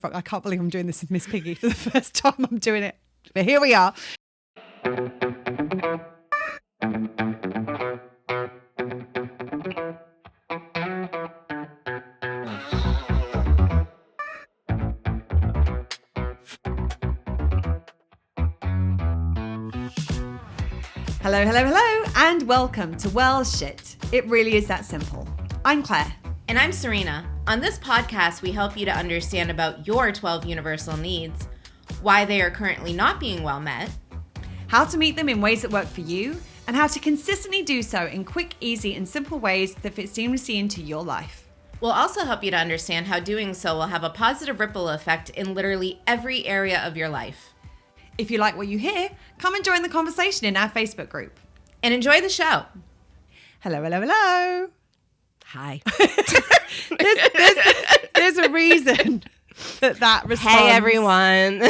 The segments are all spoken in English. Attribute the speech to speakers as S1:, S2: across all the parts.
S1: Fuck, I can't believe I'm doing this with Miss Piggy for the first time I'm doing it. But here we are. Hello, hello, hello, and welcome to Well Shit. It really is that simple. I'm Claire.
S2: And I'm Serena. On this podcast, we help you to understand about your 12 universal needs, why they are currently not being well met,
S1: how to meet them in ways that work for you, and how to consistently do so in quick, easy, and simple ways that fit seamlessly into your life.
S2: We'll also help you to understand how doing so will have a positive ripple effect in literally every area of your life.
S1: If you like what you hear, come and join the conversation in our Facebook group.
S2: And enjoy the show.
S1: Hello, hello, hello.
S2: Hi.
S1: there's a reason that responds.
S2: Hey, everyone.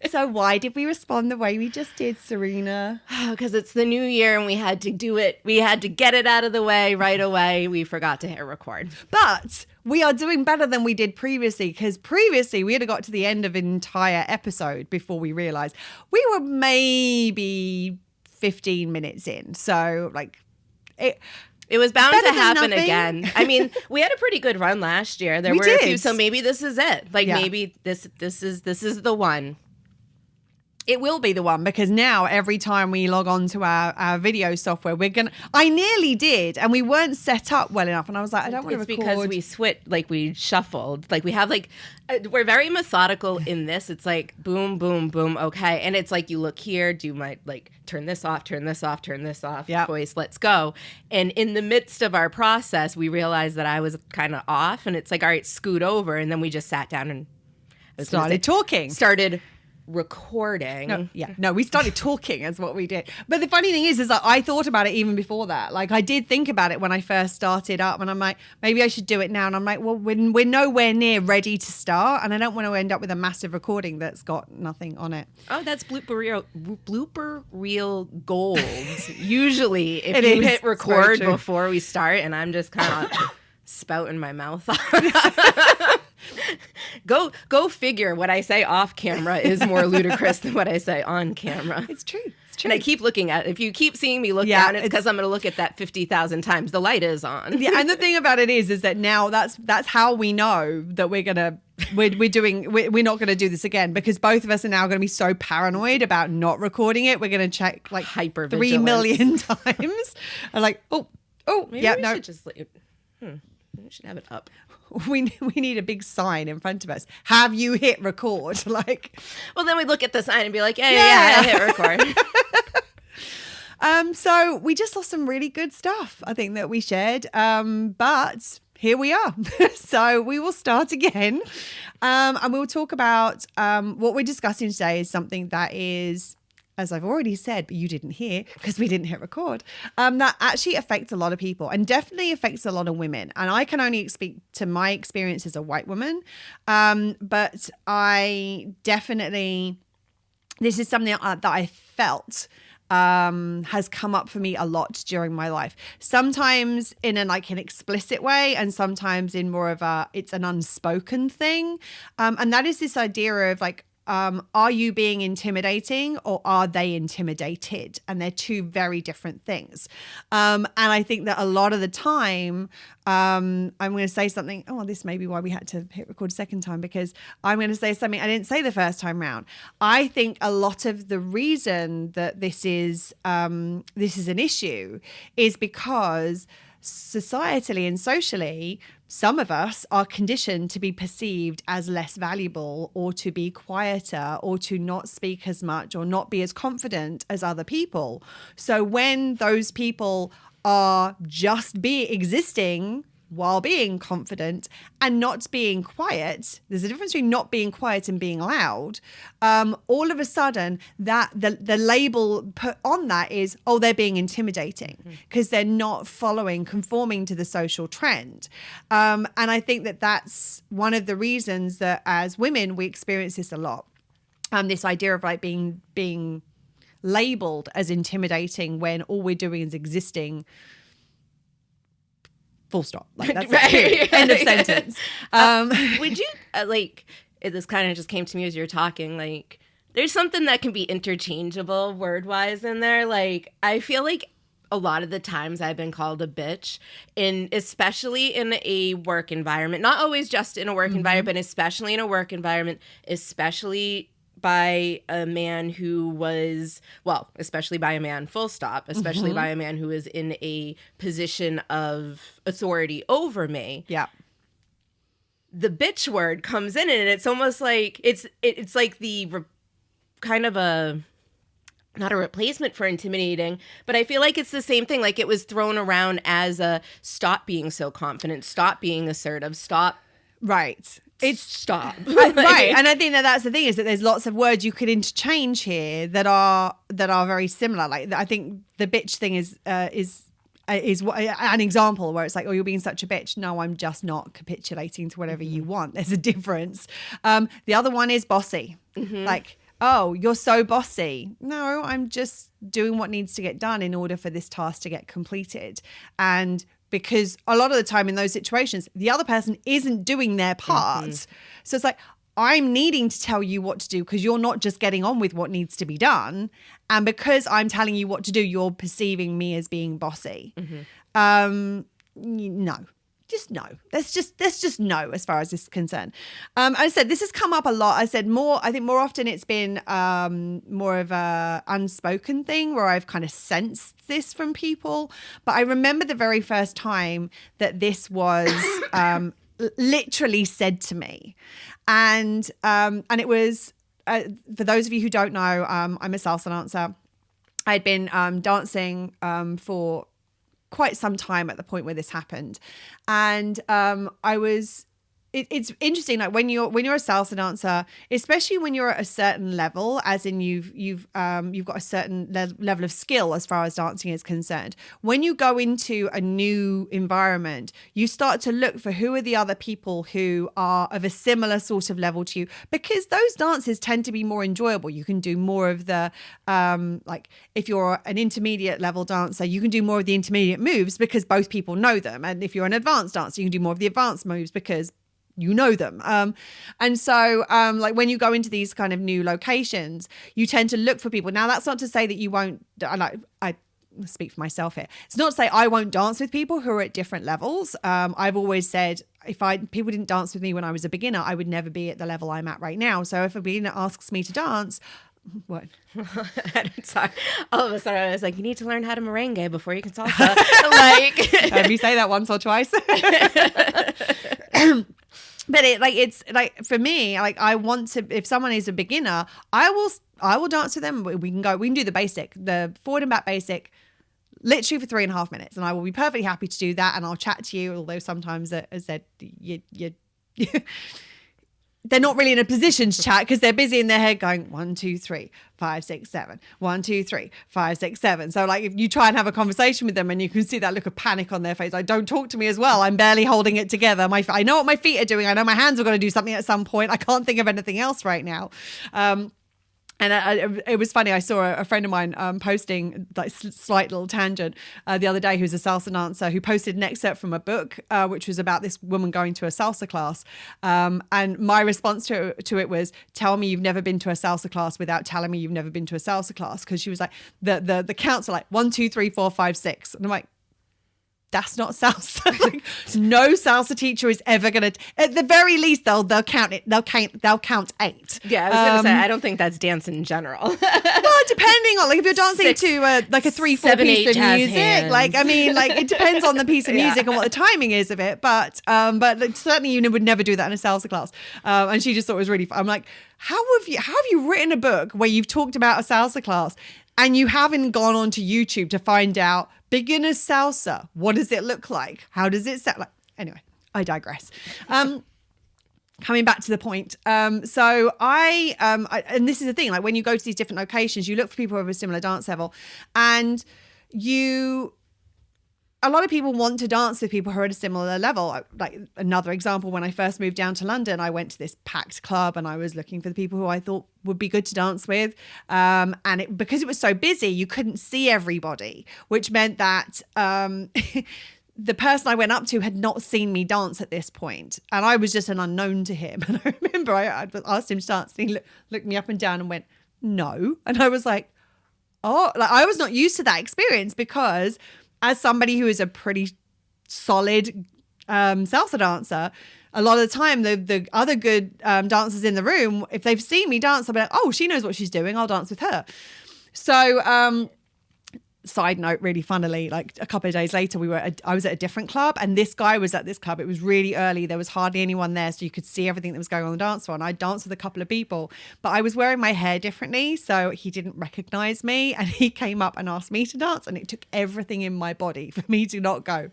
S1: So why did we respond the way we just did, Serena?
S2: Because it's the new year and we had to do it. We had to get it out of the way right away. We forgot to hit record.
S1: But we are doing better than we did previously, because previously we had got to the end of an entire episode before we realized we were maybe 15 minutes in. So
S2: it was bound to happen
S1: nothing.
S2: Again. I mean, we had a pretty good run last year. There
S1: we
S2: were
S1: did.
S2: A few, so maybe this is it. Maybe this is the one.
S1: It will be the one, because now every time we log on to our video software, I nearly did, and we weren't set up well enough. And I was like, I don't want to record.
S2: It's because we we shuffled. We have we're very methodical in this. It's like boom, boom, boom. Okay. And it's like, you look here, do my, turn this off, turn this off, turn this off.
S1: Yep.
S2: Voice, let's go. And in the midst of our process, we realized that I was kind of off, and it's like, all right, scoot over. And then we just sat down and
S1: started talking.
S2: Started recording.
S1: No, we started talking is what we did. But the funny thing is that I thought about it even before that. I did think about it when I first started up, and I'm like, maybe I should do it now. And I'm like, well, we're nowhere near ready to start, and I don't want to end up with a massive recording that's got nothing on it.
S2: Oh, that's blooper reel gold. Usually if you hit record before we start, and I'm just kind of spouting my mouth off. Go figure. What I say off camera is more ludicrous than what I say on camera.
S1: It's true.
S2: And I keep looking at it. If you keep seeing me look down, it's because I'm going to look at that 50,000 times. The light is on.
S1: Yeah, and the thing about it is that now that's how we know that we're not going to do this again, because both of us are now going to be so paranoid about not recording it. We're going to check
S2: hyper
S1: 3 million times. And
S2: maybe we should just we should have it up.
S1: We need a big sign in front of us. Have you hit record?
S2: Well, then we look at the sign and be like, yeah, I hit record.
S1: So we just saw some really good stuff, I think, that we shared. But here we are. So we will start again. And we'll talk about what we're discussing today is something that is, as I've already said, but you didn't hear because we didn't hit record, that actually affects a lot of people and definitely affects a lot of women. And I can only speak to my experience as a white woman, but I definitely, this is something that I felt has come up for me a lot during my life. Sometimes in an explicit way, and sometimes in more of it's an unspoken thing. And that is this idea of are you being intimidating or are they intimidated? And they're two very different things. And I think that a lot of the time, I'm going to say something. Oh, well, this may be why we had to hit record a second time, because I'm going to say something I didn't say the first time round. I think a lot of the reason that this is an issue is because societally and socially, some of us are conditioned to be perceived as less valuable, or to be quieter, or to not speak as much, or not be as confident as other people. So when those people are just existing while being confident and not being quiet, there's a difference between not being quiet and being loud. All of a sudden, that the label put on that is, oh, they're being intimidating because they're not conforming to the social trend. And I think that that's one of the reasons that as women, we experience this a lot. This idea of being labeled as intimidating when all we're doing is existing full stop. Like that's it. End of sentence.
S2: Would you this kind of just came to me as you were talking, like there's something that can be interchangeable word wise in there. Like I feel like a lot of the times I've been called a bitch, especially in a work environment, not always just in a work environment, but especially in a work environment, especially by a man who was, well, especially by a man, full stop, especially by a man who is in a position of authority over me.
S1: Yeah.
S2: The bitch word comes in and it's almost like, it's like kind of a, not a replacement for intimidating, but I feel like it's the same thing. Like it was thrown around as a stop being so confident, stop being assertive, stop.
S1: Right.
S2: It's stop.
S1: Right. And I think that's the thing, is that there's lots of words you could interchange here that are very similar. Like I think the bitch thing is an example where it's like, oh, you're being such a bitch. No, I'm just not capitulating to whatever you want. There's a difference. The other one is bossy. Like, oh, you're so bossy. No, I'm just doing what needs to get done in order for this task to get completed. And because a lot of the time in those situations, the other person isn't doing their part. So it's like, I'm needing to tell you what to do because you're not just getting on with what needs to be done. And because I'm telling you what to do, you're perceiving me as being bossy. No. Just no. That's just no as far as this is concerned. I said this has come up a lot. I think more often it's been more of a unspoken thing where I've kind of sensed this from people. But I remember the very first time that this was literally said to me, and it was for those of you who don't know, I'm a salsa dancer. I'd been dancing for quite some time at the point where this happened, and it's interesting, like when you're a salsa dancer, especially when you're at a certain level, as in you've got a certain level of skill as far as dancing is concerned. When you go into a new environment, you start to look for who are the other people who are of a similar sort of level to you, because those dances tend to be more enjoyable. You can do more of the like if you're an intermediate level dancer, you can do more of the intermediate moves because both people know them, and if you're an advanced dancer, you can do more of the advanced moves because you know them. And so like when you go into these kind of new locations, you tend to look for people. Now, that's not to say that you won't, I speak for myself here. It's not to say I won't dance with people who are at different levels. I've always said if people didn't dance with me when I was a beginner, I would never be at the level I'm at right now. So if a beginner asks me to dance, what?
S2: Sorry. All of a sudden I was like, you need to learn how to merengue before you can salsa. Like,
S1: have you say that once or twice? But it's like for me, like I want to, if someone is a beginner, I will dance with them. We can do the forward and back basic literally for 3.5 minutes, and I will be perfectly happy to do that. And I'll chat to you, although sometimes as I said, they're not really in a position to chat because they're busy in their head going 1, 2, 3, 5, 6, 7, 1, 2, 3, 5, 6, 7. So like if you try and have a conversation with them and you can see that look of panic on their face, like don't talk to me as well. I'm barely holding it together. I know what my feet are doing. I know my hands are going to do something at some point. I can't think of anything else right now. And it was funny. I saw a friend of mine posting, like slight little tangent, the other day, who's a salsa dancer, who posted an excerpt from a book, which was about this woman going to a salsa class. And my response to it was, tell me you've never been to a salsa class without telling me you've never been to a salsa class. Because she was like, the counts are like 1, 2, 3, 4, 5, 6. And I'm like, that's not salsa. Like, no salsa teacher is ever going to, at the very least, they'll count it. They'll count 8.
S2: Yeah, I was going to say, I don't think that's dance in general.
S1: Well, depending on, like, if you're dancing to like a 3/4 piece of music, hands. Like, I mean, like, it depends on the piece of music and what the timing is of it. But certainly you would never do that in a salsa class. And she just thought it was really fun. I'm like, how have you written a book where you've talked about a salsa class and you haven't gone onto YouTube to find out beginner salsa? What does it look like? How does it sound like? Anyway, I digress. Coming back to the point. So I and this is the thing, like when you go to these different locations, you look for people with a similar dance level, and a lot of people want to dance with people who are at a similar level. Like another example, when I first moved down to London, I went to this packed club and I was looking for the people who I thought would be good to dance with. And because it was so busy, you couldn't see everybody, which meant that the person I went up to had not seen me dance at this point, and I was just an unknown to him. And I remember I asked him to dance, and he looked me up and down and went, no. And I was like, oh, like I was not used to that experience, because as somebody who is a pretty solid salsa dancer, a lot of the time the other good dancers in the room, if they've seen me dance, I'll be like, oh, she knows what she's doing, I'll dance with her. So side note, really funnily, like a couple of days later, I was at a different club, and this guy was at this club. It was really early. There was hardly anyone there, so you could see everything that was going on the dance floor. And I danced with a couple of people, but I was wearing my hair differently, so he didn't recognize me. And he came up and asked me to dance, and it took everything in my body for me to not go,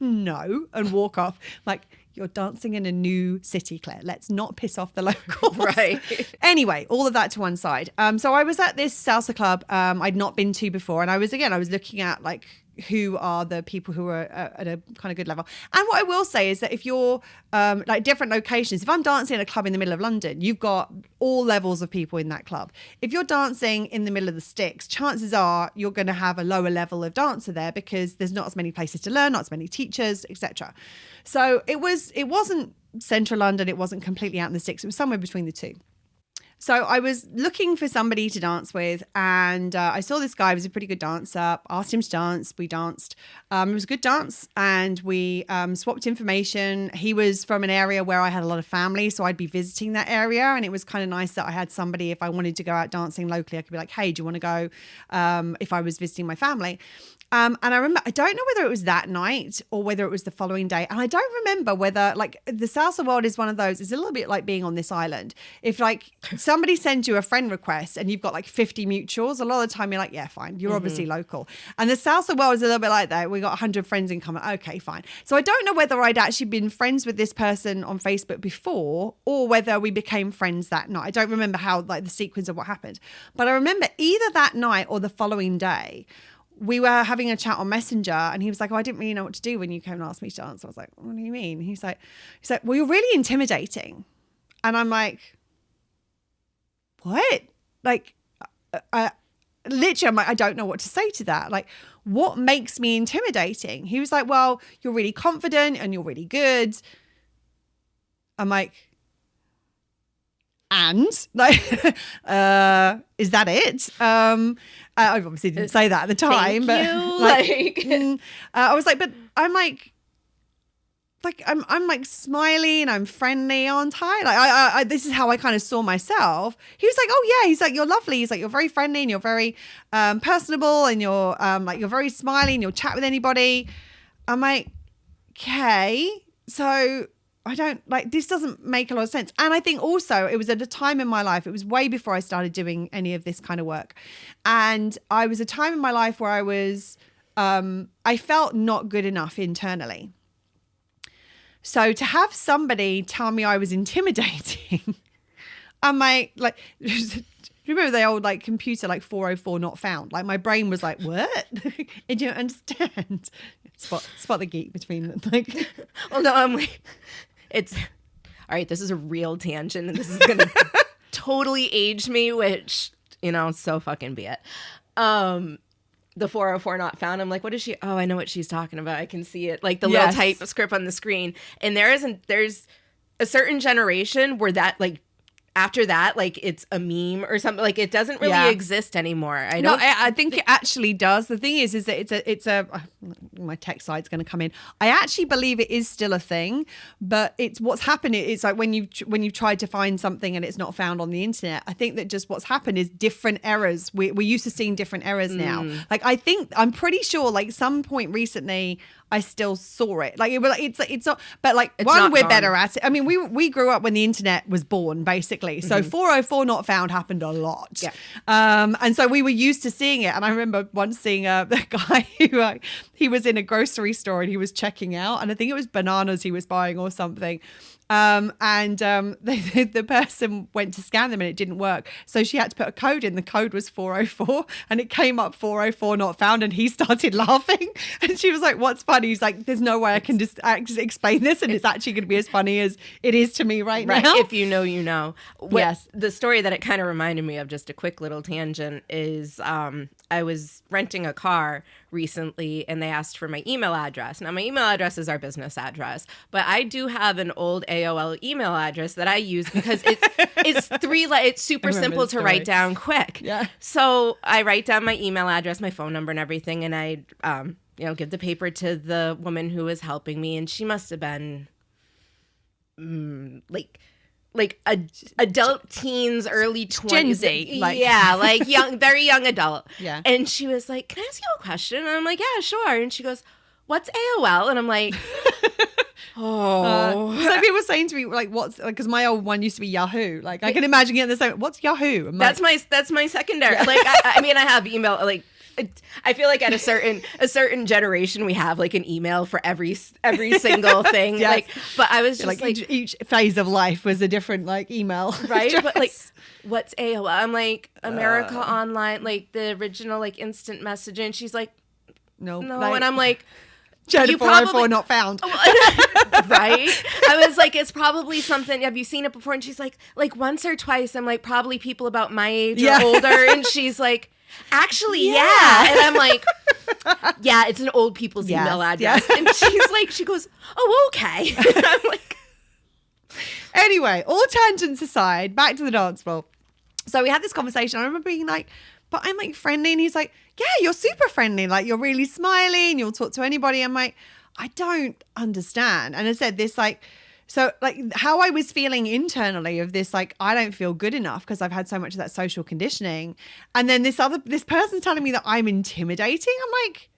S1: no, and walk off. Like, you're dancing in a new city, Claire. Let's not piss off the locals.
S2: Right.
S1: Anyway, all of that to one side. So I was at this salsa club I'd not been to before. And I was looking at like who are the people who are at a kind of good level. And what I will say is that if you're like different locations, if I'm dancing in a club in the middle of London, you've got all levels of people in that club. If you're dancing in the middle of the sticks, chances are you're going to have a lower level of dancer there, because there's not as many places to learn, not as many teachers, etc. So it wasn't central London. It wasn't completely out in the sticks. It was somewhere between the two. So I was looking for somebody to dance with, and I saw this guy. He was a pretty good dancer. Asked him to dance. We danced. It was a good dance, and we swapped information. He was from an area where I had a lot of family, so I'd be visiting that area, and it was kind of nice that I had somebody. If I wanted to go out dancing locally, I could be like, hey, do you want to go if I was visiting my family? And I remember, I don't know whether it was that night or whether it was the following day. And I don't remember whether, like, the salsa world is one of those, it's a little bit like being on this island. If like somebody sends you a friend request and you've got like 50 mutuals, a lot of the time you're like, yeah, fine. You're obviously local. And the salsa world is a little bit like that. We got 100 friends in common. Okay, fine. So I don't know whether I'd actually been friends with this person on Facebook before, or whether we became friends that night. I don't remember how, like, the sequence of what happened. But I remember either that night or the following day, we were having a chat on Messenger, and he was like, oh, I didn't really know what to do when you came and asked me to dance. I was like, what do you mean? He's like, well, you're really intimidating. And I'm like, what? Like, literally, I'm like, I don't know what to say to that. Like, what makes me intimidating? He was like, well, you're really confident and you're really good. I'm like, and like, is that it? I obviously didn't say that at the time, but I was like, but I'm like I'm like smiley and I'm friendly, aren't I? Like I this is how I kind of saw myself. He was like, oh yeah, he's like, you're lovely. He's like, you're very friendly and you're very personable, and you're like, you're very smiley and you'll chat with anybody. I'm like, okay, so I don't, like, this doesn't make a lot of sense. And I think also it was at a time in my life, it was way before I started doing any of this kind of work. And I was a time in my life where I was, I felt not good enough internally. So to have somebody tell me I was intimidating, I'm like, remember the old like computer, like 404 not found? Like my brain was like, what? I don't understand. Spot the geek between them. Like,
S2: well, no, I'm like, it's all right. This is a real tangent, and this is gonna totally age me, which, you know, so fucking be it. The 404 not found. I'm like, what is she? Oh, I know what she's talking about. I can see it, like the little type script on the screen. And there's a certain generation where that, like, after that, like, it's a meme or something. Like, it doesn't really exist anymore.
S1: I think it actually does. The thing is that it's a my tech side's going to come in. I actually believe it is still a thing, but it's what's happened. It's like when you've tried to find something and it's not found on the internet. I think that just what's happened is different errors. We're used to seeing different errors now. Like, I'm pretty sure, like, some point recently, I still saw it. Like, it's not, but like, it's one, we're gone. Better at it. I mean, we grew up when the internet was born, basically. So 404 not found happened a lot.
S2: Yeah.
S1: And so we were used to seeing it. And I remember once seeing the guy who, he was in a grocery store and he was checking out, and I think it was bananas he was buying or something. The person went to scan them and it didn't work. So she had to put a code in. The code was 404 and it came up 404 not found, and he started laughing. And she was like, what's funny? He's like, there's no way I can just explain this, and it's actually going to be as funny as it is to me right now.
S2: If you know, you know. Yes. The story that it kind of reminded me of, just a quick little tangent, is I was renting a car recently, and they asked for my email address. Now, my email address is our business address, but I do have an old AOL email address that I use because it's super simple to write down quick.
S1: Yeah.
S2: So I write down my email address, my phone number, and everything, and I give the paper to the woman who was helping me, and she must have been like adult teens, early 20s.
S1: Gen Z.
S2: Like young, very young adult.
S1: Yeah.
S2: And she was like, "Can I ask you a question?" And I'm like, "Yeah, sure." And she goes, "What's AOL?" And I'm like, "Oh."
S1: So people were saying to me, like, what's, because my old one used to be Yahoo. Like, I can imagine getting the same, what's Yahoo?
S2: That's my secondary. Like, I mean, I have email, like, I feel like at a certain generation we have like an email for every single thing.
S1: Yes.
S2: Like, but I was just like
S1: each phase of life was a different like email,
S2: right?
S1: address.
S2: But like, what's AOL? I'm like, America Online, like the original like instant messaging. She's like, no,
S1: like,
S2: and I'm like,
S1: Jennifer 404 not found.
S2: Right? I was like, it's probably something. Have you seen it before? And she's like once or twice. I'm like, probably people about my age or older. And she's like, actually, yeah. And I'm like, yeah, it's an old people's email address. And she's like, she goes, oh, okay. I'm like,
S1: anyway, all tangents aside, back to the dance floor. So we had this conversation. I remember being like, but I'm like friendly. And he's like, yeah, you're super friendly. Like, you're really smiling. You'll talk to anybody. I'm like, I don't understand. And I said this, like, so like how I was feeling internally of this, like, I don't feel good enough because I've had so much of that social conditioning. And then this person telling me that I'm intimidating. I'm like,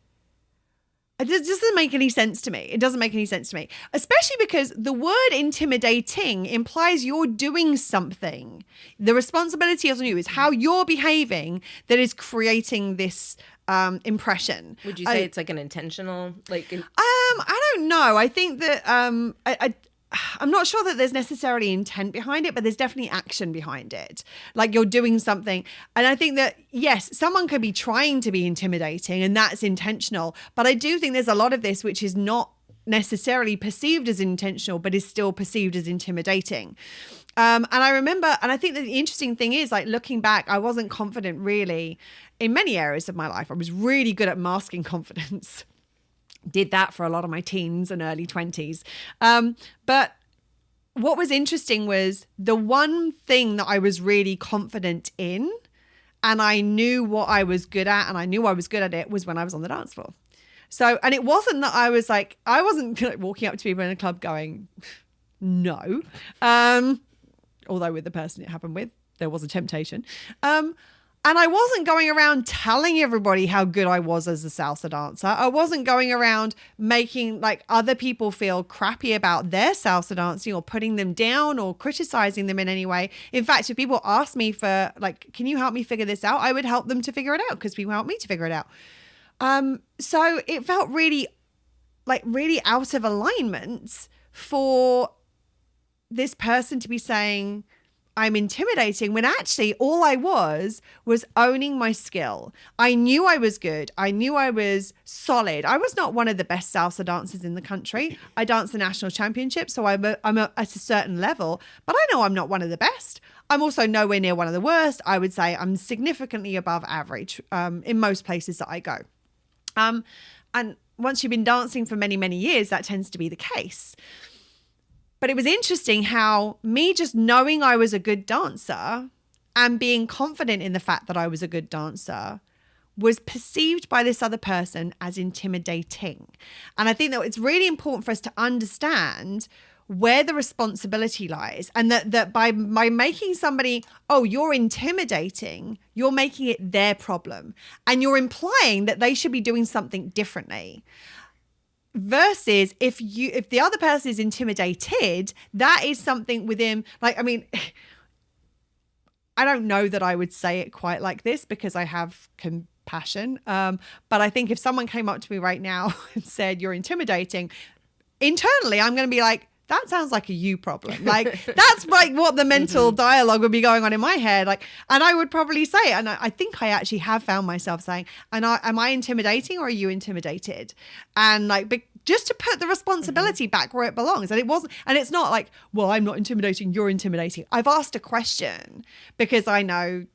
S1: it just doesn't make any sense to me. It doesn't make any sense to me, especially because the word intimidating implies you're doing something. The responsibility is on you. Is how you're behaving that is creating this impression.
S2: Would you say it's like an intentional, like?
S1: I don't know. I think that I'm not sure that there's necessarily intent behind it, but there's definitely action behind it. Like, you're doing something. And I think that, yes, someone could be trying to be intimidating and that's intentional. But I do think there's a lot of this which is not necessarily perceived as intentional, but is still perceived as intimidating. And I remember, and I think that the interesting thing is, like, looking back, I wasn't confident really in many areas of my life. I was really good at masking confidence. Did that for a lot of my teens and early 20s. But what was interesting was the one thing that I was really confident in, and I knew what I was good at, and I knew I was good at it, was when I was on the dance floor. So, and it wasn't that I wasn't like walking up to people in a club going, no. Although with the person it happened with, there was a temptation. And I wasn't going around telling everybody how good I was as a salsa dancer. I wasn't going around making like other people feel crappy about their salsa dancing or putting them down or criticizing them in any way. In fact, if people asked me for like, can you help me figure this out? I would help them to figure it out because people helped me to figure it out. So it felt really out of alignment for this person to be saying, I'm intimidating, when actually all I was owning my skill. I knew I was good. I knew I was solid. I was not one of the best salsa dancers in the country. I danced the national championship, so I'm at a certain level, but I know I'm not one of the best. I'm also nowhere near one of the worst. I would say I'm significantly above average in most places that I go. And once you've been dancing for many, many years, that tends to be the case. But it was interesting how me just knowing I was a good dancer and being confident in the fact that I was a good dancer was perceived by this other person as intimidating. And I think that it's really important for us to understand where the responsibility lies, and that by making somebody, oh, you're intimidating, you're making it their problem. And you're implying that they should be doing something differently. Versus if the other person is intimidated, that is something within, like, I mean, I don't know that I would say it quite like this because I have compassion. But I think if someone came up to me right now and said, you're intimidating, internally, I'm going to be like, that sounds like a you problem. Like, that's like what the mental dialogue would be going on in my head. Like, and I would probably say, and I think I actually have found myself saying, am I intimidating or are you intimidated? And like, just to put the responsibility back where it belongs. And it wasn't, and it's not like, well, I'm not intimidating, you're intimidating. I've asked a question because I know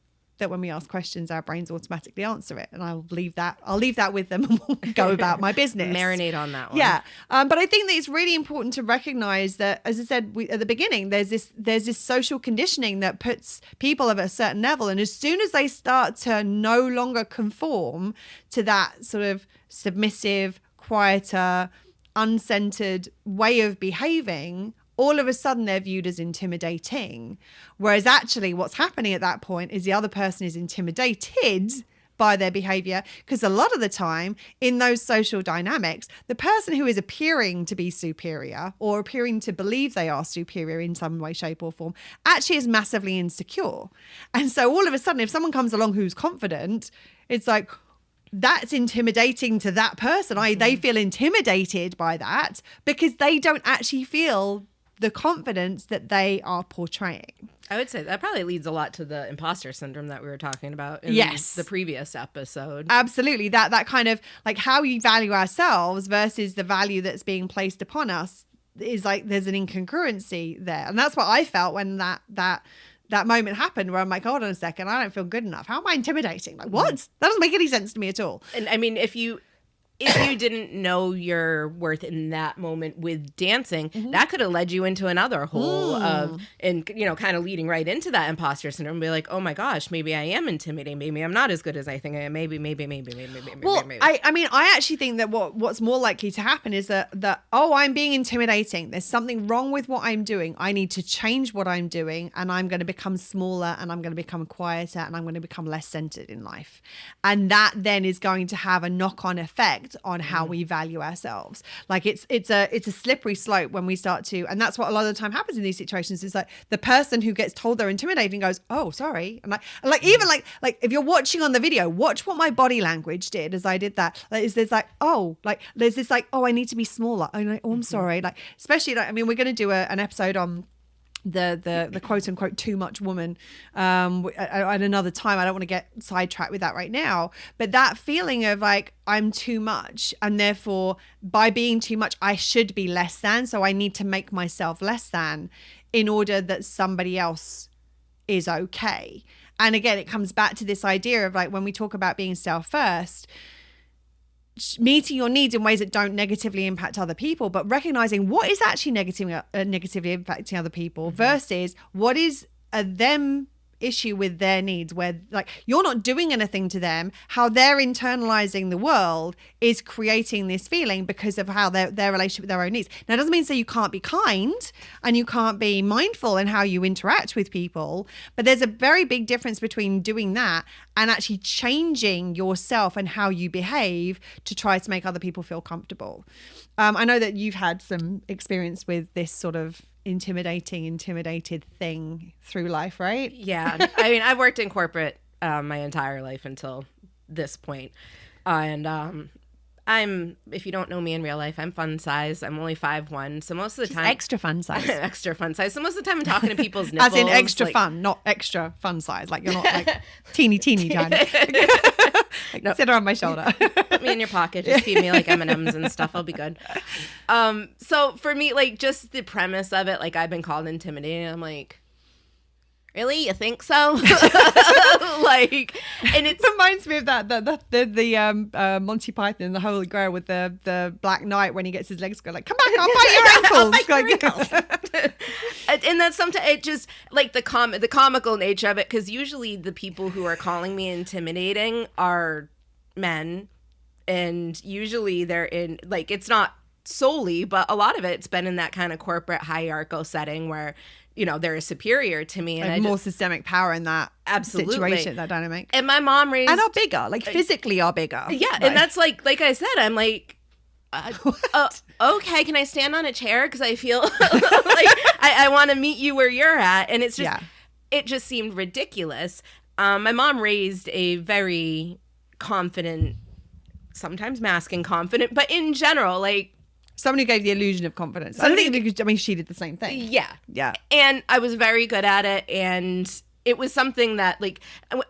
S1: that when we ask questions, our brains automatically answer it. And I'll leave that with them and we'll go about my business.
S2: Marinate on that one.
S1: Yeah. But I think that it's really important to recognize that, as I said at the beginning, there's this social conditioning that puts people at a certain level. And as soon as they start to no longer conform to that sort of submissive, quieter, uncentered way of behaving, all of a sudden they're viewed as intimidating. Whereas actually what's happening at that point is the other person is intimidated by their behavior, because a lot of the time in those social dynamics, the person who is appearing to be superior or appearing to believe they are superior in some way, shape or form actually is massively insecure. And so all of a sudden, if someone comes along who's confident, it's like, that's intimidating to that person. They feel intimidated by that because they don't actually feel the confidence that they are portraying.
S2: I would say that probably leads a lot to the imposter syndrome that we were talking about in the previous episode.
S1: Absolutely. That kind of like how we value ourselves versus the value that's being placed upon us is like there's an incongruency there. And that's what I felt when that moment happened, where I'm like, hold on a second, I don't feel good enough. How am I intimidating? Like, what? That doesn't make any sense to me at all.
S2: And I mean, if you didn't know your worth in that moment with dancing, that could have led you into another hole and kind of leading right into that imposter syndrome. Be like, oh my gosh, maybe I am intimidating. Maybe I'm not as good as I think I am. Maybe.
S1: Well, I mean, I actually think that what's more likely to happen is that I'm being intimidating. There's something wrong with what I'm doing. I need to change what I'm doing, and I'm going to become smaller, and I'm going to become quieter, and I'm going to become less centered in life. And that then is going to have a knock-on effect on how we value ourselves. Like it's a slippery slope when we start to, and that's what a lot of the time happens in these situations, is like the person who gets told they're intimidating goes, oh, sorry. And like even like if you're watching on the video, watch what my body language did as I did that. Like there's this I need to be smaller. I'm like, oh, I'm sorry. Like especially like, I mean, we're going to do an episode on the quote unquote too much woman at another time. I don't want to get sidetracked with that right now, but that feeling of like I'm too much, and therefore by being too much I should be less than, so I need to make myself less than in order that somebody else is okay. And again, it comes back to this idea of like when we talk about being self first, meeting your needs in ways that don't negatively impact other people, but recognizing what is actually negatively impacting other people versus what is a them issue with their needs, where like you're not doing anything to them, how they're internalizing the world is creating this feeling because of how their relationship with their own needs. Now, it doesn't mean you can't be kind and you can't be mindful in how you interact with people, but there's a very big difference between doing that and actually changing yourself and how you behave to try to make other people feel comfortable. I know that you've had some experience with this sort of intimidated thing through life, right?
S2: Yeah. I mean, I've worked in corporate my entire life until this point. And I'm, if you don't know me in real life, I'm fun size. I'm only 5'1". So most of the time,
S1: extra fun size.
S2: Extra fun size. So most of the time I'm talking to people's nipples.
S1: As in extra fun, not extra fun size. Like you're not like teeny tiny. Like, nope. Sit her on my shoulder.
S2: Put me in your pocket. Just feed me like M&Ms and stuff. I'll be good. So for me, like just the premise of it, like I've been called intimidating. I'm like, really? You think so? Like, and it
S1: reminds me of the Monty Python, the Holy Grail with the Black Knight when he gets his legs go like, come back, I'll bite your ankles.
S2: I'll bite your ankles. And that's sometimes it just like the comical nature of it, because usually the people who are calling me intimidating are men, and usually they're in like, it's not solely, but a lot of it's been in that kind of corporate hierarchical setting where, you know, they're superior to me, and
S1: like more systemic power in that situation, that dynamic.
S2: And my mom raised,
S1: and are bigger, like physically are bigger.
S2: Yeah, like. And that's like I said, I'm like, okay, can I stand on a chair? Because I feel like I want to meet you where you're at, and it's just it just seemed ridiculous. My mom raised a very confident, sometimes masking confident, but in general, like.
S1: Somebody who gave the illusion of confidence. I mean, she did the same thing.
S2: Yeah. And I was very good at it. And it was something that, like,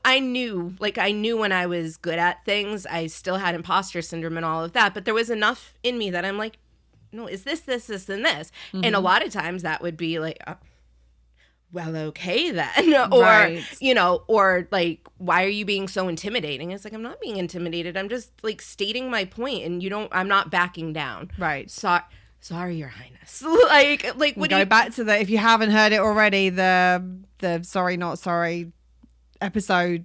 S2: I knew when I was good at things. I still had imposter syndrome and all of that. But there was enough in me that I'm like, no, is this, and this? Mm-hmm. And a lot of times that would be like, well, okay then. Or, you know, or like, why are you being so intimidating? It's like, I'm not being intimidated. I'm just like stating my point, and I'm not backing down.
S1: Right.
S2: Sorry, Your Highness. like what
S1: go back to if you haven't heard it already, the sorry, not sorry episode,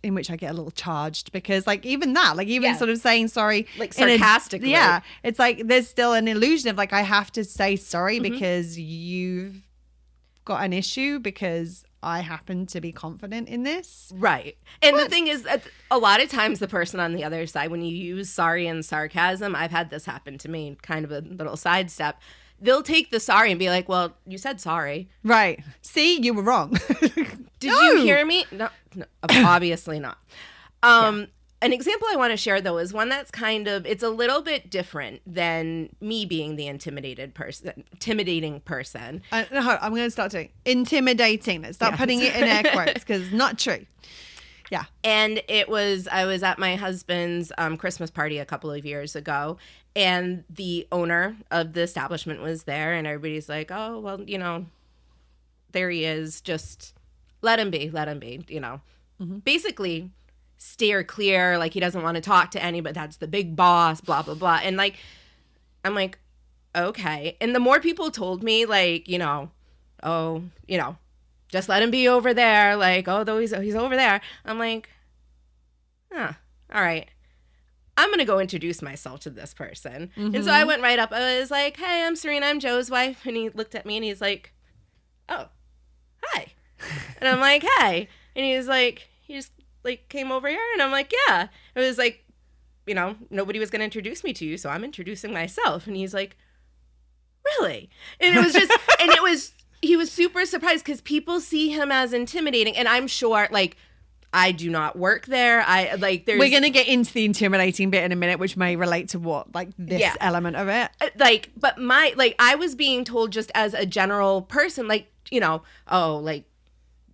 S1: in which I get a little charged, because like even that, like even sort of saying sorry,
S2: like sarcastically,
S1: it's like there's still an illusion of like I have to say sorry because you've got an issue, because I happen to be confident in this.
S2: Right. And the thing is, a lot of times the person on the other side, when you use sorry and sarcasm, I've had this happen to me, kind of a little sidestep. They'll take the sorry and be like, well, you said sorry.
S1: Right. See, you were wrong.
S2: Did you hear me? No, obviously not. An example I want to share, though, is one that's it's a little bit different than me being the intimidating person.
S1: No, I'm going to start doing intimidating. Let's start putting it in air quotes, because it's not true. Yeah.
S2: And I was at my husband's Christmas party a couple of years ago, and the owner of the establishment was there, and everybody's like, oh, well, you know, there he is. Just let him be, you know. Mm-hmm. Basically, steer clear, like he doesn't want to talk to anybody. That's the big boss, blah, blah, blah. And like, I'm like, okay. And the more people told me, like, you know, oh, you know, just let him be over there. Like, oh, though he's over there. I'm like, all right. I'm going to go introduce myself to this person. Mm-hmm. And so I went right up. I was like, hey, I'm Serena. I'm Joe's wife. And he looked at me and he's like, oh, hi. And I'm like, hey. And he was like, he just like came over here. And I'm like, yeah. It was like, you know, nobody was going to introduce me to you, so I'm introducing myself. And he's like, really? And it was just, he was super surprised, because people see him as intimidating. And I'm sure, like, I do not work there. We're
S1: going to get into the intimidating bit in a minute, which may relate to what, like, this element of it.
S2: But I was being told just as a general person, like, you know, oh, like,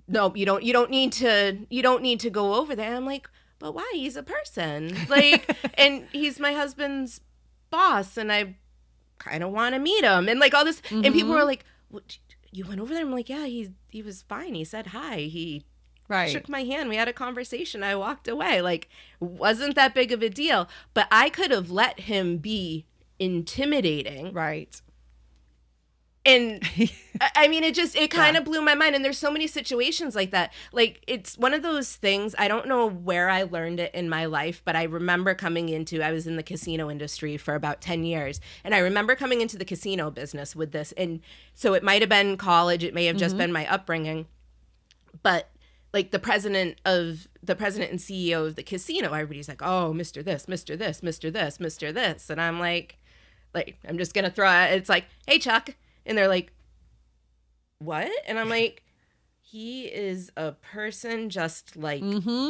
S2: no, you don't need to go over there. I'm like, but why? He's a person. Like, and he's my husband's boss, and I kind of want to meet him. And like all this, and people were like, what, you went over there? I'm like, yeah, he was fine. He said hi. He shook my hand. We had a conversation. I walked away. Like, wasn't that big of a deal. But I could have let him be intimidating.
S1: Right.
S2: And I mean, it kind of blew my mind. And there's so many situations like that. Like, it's one of those things, I don't know where I learned it in my life, but I remember I was in the casino industry for about 10 years. And I remember coming into the casino business with this. And so it might have been college. It may have just been my upbringing. But like the president and CEO of the casino, everybody's like, oh, Mr. This, Mr. This, Mr. This, Mr. This. And I'm like, I'm just going to throw it. It's like, hey, Chuck. And they're like, what? And I'm like, he is a person just like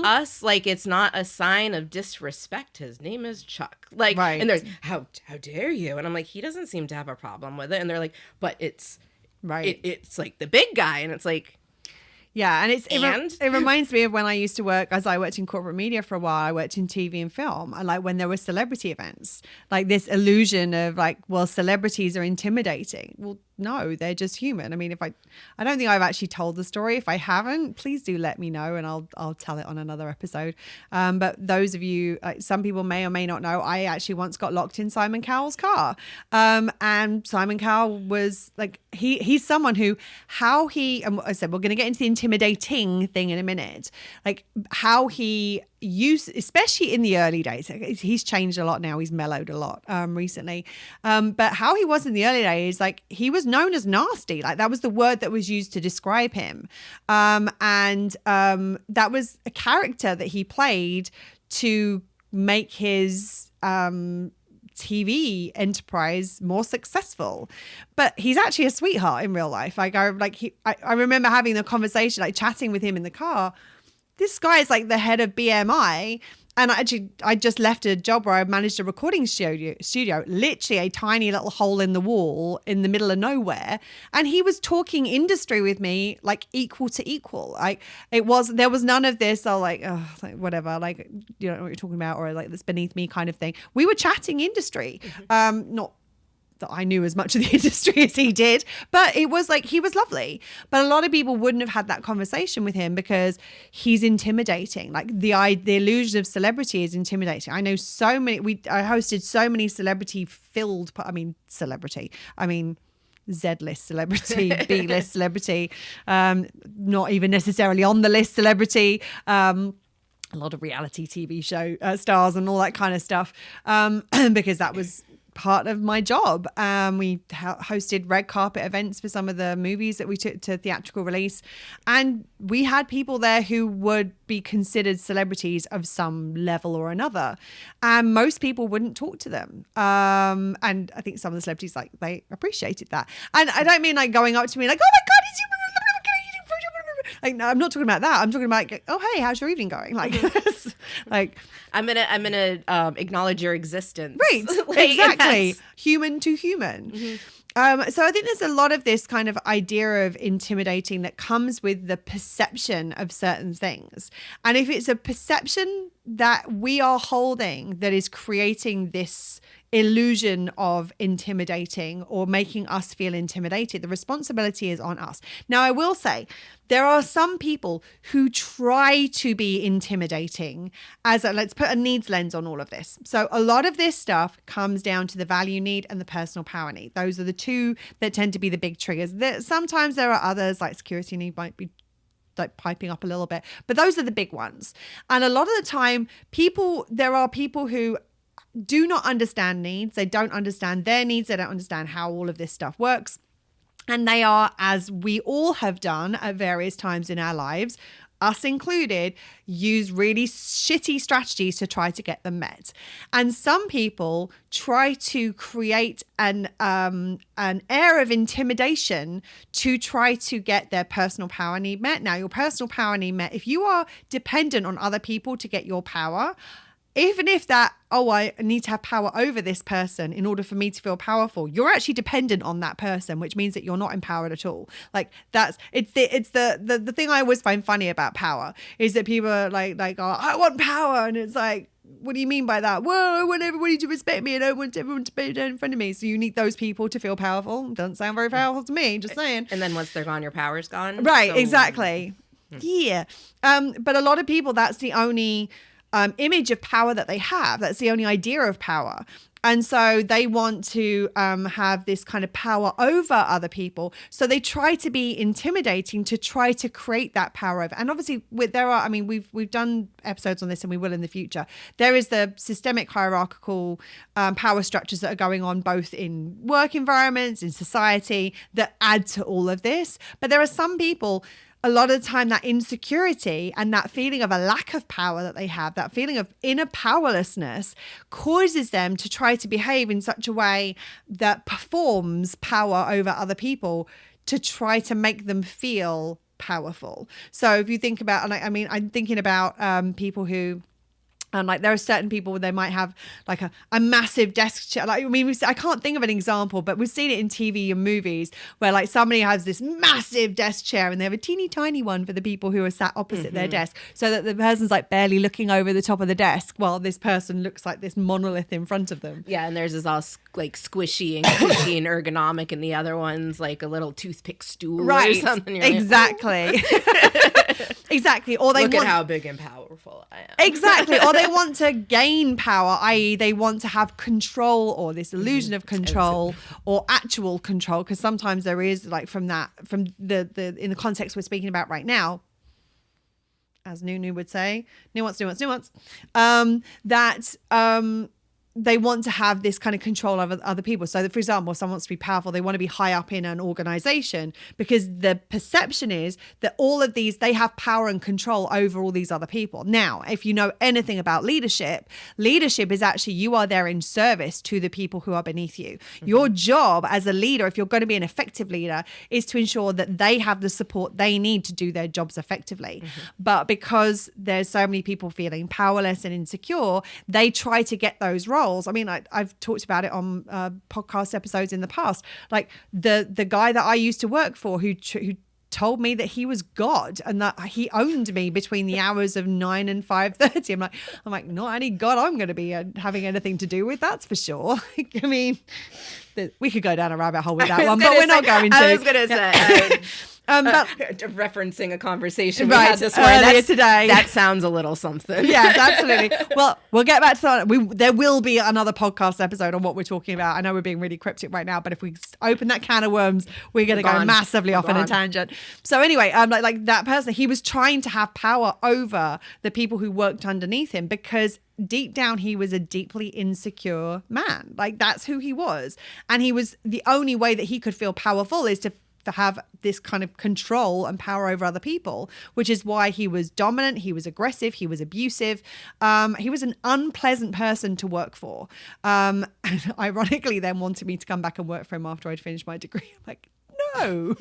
S2: us. Like, it's not a sign of disrespect. His name is Chuck. Like, and they're, how dare you? And I'm like, he doesn't seem to have a problem with it. And they're like, but it's it's like the big guy. And it's like,
S1: yeah, and it reminds me of when I used to work, as I worked in corporate media for a while. I worked in TV and film, and like when there were celebrity events, like this illusion of like, well, celebrities are intimidating. Well, no, they're just human. I mean, I don't think I've actually told the story. If I haven't, please do let me know, and I'll tell it on another episode. But those of you, some people may or may not know, I actually once got locked in Simon Cowell's car, and Simon Cowell was like, he's someone who, and I said we're going to get into the intimidating thing in a minute, like how he used, especially in the early days. He's changed a lot now. He's mellowed a lot recently. But how he was in the early days, like he was known as nasty. Like that was the word that was used to describe him. And that was a character that he played to make his TV enterprise more successful. But he's actually a sweetheart in real life. I remember having the conversation, like chatting with him in the car. This guy is like the head of BMI. And I just left a job where I managed a recording studio, literally a tiny little hole in the wall in the middle of nowhere. And he was talking industry with me like equal to equal. Like there was none of this, like whatever, like, you don't know what you're talking about, or like that's beneath me kind of thing. We were chatting industry, not that I knew as much of the industry as he did, but it was like, he was lovely. But a lot of people wouldn't have had that conversation with him because he's intimidating. Like the illusion of celebrity is intimidating. I know so many, I hosted so many Z-list celebrity, B-list celebrity, not even necessarily on the list celebrity, a lot of reality TV show stars and all that kind of stuff, because that was part of my job. We hosted red carpet events for some of the movies that we took to theatrical release, and we had people there who would be considered celebrities of some level or another, and most people wouldn't talk to them. And I think some of the celebrities, like, they appreciated that. And I don't mean like going up to me like, oh my God, it's you. Like, no, I'm not talking about that. I'm talking about, oh, hey, how's your evening going? Like, like
S2: I'm gonna acknowledge your existence.
S1: Right, like, exactly. Human to human. Mm-hmm. So I think there's a lot of this kind of idea of intimidating that comes with the perception of certain things. And if it's a perception that we are holding that is creating this illusion of intimidating or making us feel intimidated, the responsibility is on us. Now, I will say there are some people who try to be intimidating let's put a needs lens on all of this. So a lot of this stuff comes down to the value need and the personal power need. Those are the two that tend to be the big triggers. Sometimes there are others, like security need might be like piping up a little bit, but those are the big ones. And a lot of the time there are people who do not understand needs. They don't understand their needs. They don't understand how all of this stuff works. And they are, as we all have done at various times in our lives, us included, use really shitty strategies to try to get them met. And some people try to create an air of intimidation to try to get their personal power need met. Now, your personal power need met, if you are dependent on other people to get your power, even if that, oh, I need to have power over this person in order for me to feel powerful, you're actually dependent on that person, which means that you're not empowered at all. Like it's the thing I always find funny about power is that people are like, oh, I want power. And it's like, what do you mean by that? Well, I want everybody to respect me and I want everyone to be down in front of me. So you need those people to feel powerful. Doesn't sound very powerful to me, just saying.
S2: And then once they're gone, your power's gone.
S1: Right, so. Exactly. Yeah. But a lot of people, that's the only image of power that they have. That's the only idea of power. And so they want to have this kind of power over other people. So they try to be intimidating to try to create that power over. And obviously we've done episodes on this and we will in the future. There is the systemic hierarchical power structures that are going on both in work environments, in society, that add to all of this. But there are some people, a lot of the time, that insecurity and that feeling of a lack of power that they have, that feeling of inner powerlessness, causes them to try to behave in such a way that performs power over other people to try to make them feel powerful. So if you think about, and I'm thinking about people who, like there are certain people where they might have like a massive desk chair. Like, I can't think of an example, but we've seen it in TV and movies where like somebody has this massive desk chair and they have a teeny tiny one for the people who are sat opposite their desk, so that the person's like barely looking over the top of the desk while this person looks like this monolith in front of them.
S2: Yeah, and theirs is all like squishy and cushy and ergonomic, and the other one's like a little toothpick stool,
S1: right?
S2: Or something. You're
S1: exactly. Exactly. Or they
S2: look at how big and powerful I am.
S1: Exactly. Or they want to gain power, i.e. they want to have control or this illusion of control or actual control, because sometimes there is like from the in the context we're speaking about right now, as Nunu would say, nuance, they want to have this kind of control over other people. So, for example, if someone wants to be powerful, they want to be high up in an organization because the perception is that all of these, they have power and control over all these other people. Now, if you know anything about leadership is actually you are there in service to the people who are beneath you. Mm-hmm. Your job as a leader, if you're going to be an effective leader, is to ensure that they have the support they need to do their jobs effectively. Mm-hmm. But because there's so many people feeling powerless and insecure, they try to get those roles. I mean, I've talked about it on podcast episodes in the past. Like the guy that I used to work for who told me that he was God and that he owned me between the hours of 9 and 5:30. I'm like, not any God I'm going to be having anything to do with, that's for sure. I mean, We could go down a rabbit hole with that one, but we're not going to.
S2: I was going to say, referencing a conversation we had this morning
S1: earlier today.
S2: That sounds a little something.
S1: Yes, absolutely. Well, we'll get back to that. There will be another podcast episode on what we're talking about. I know we're being really cryptic right now, but if we open that can of worms, we're going to go massively off on a tangent. So anyway, like that person, he was trying to have power over the people who worked underneath him because deep down he was a deeply insecure man. Like that's who he was. And he was the only way that he could feel powerful is to have this kind of control and power over other people, which is why he was dominant, he was aggressive, he was abusive, he was an unpleasant person to work for, and ironically then wanted me to come back and work for him after I'd finished my degree. I'm like, no,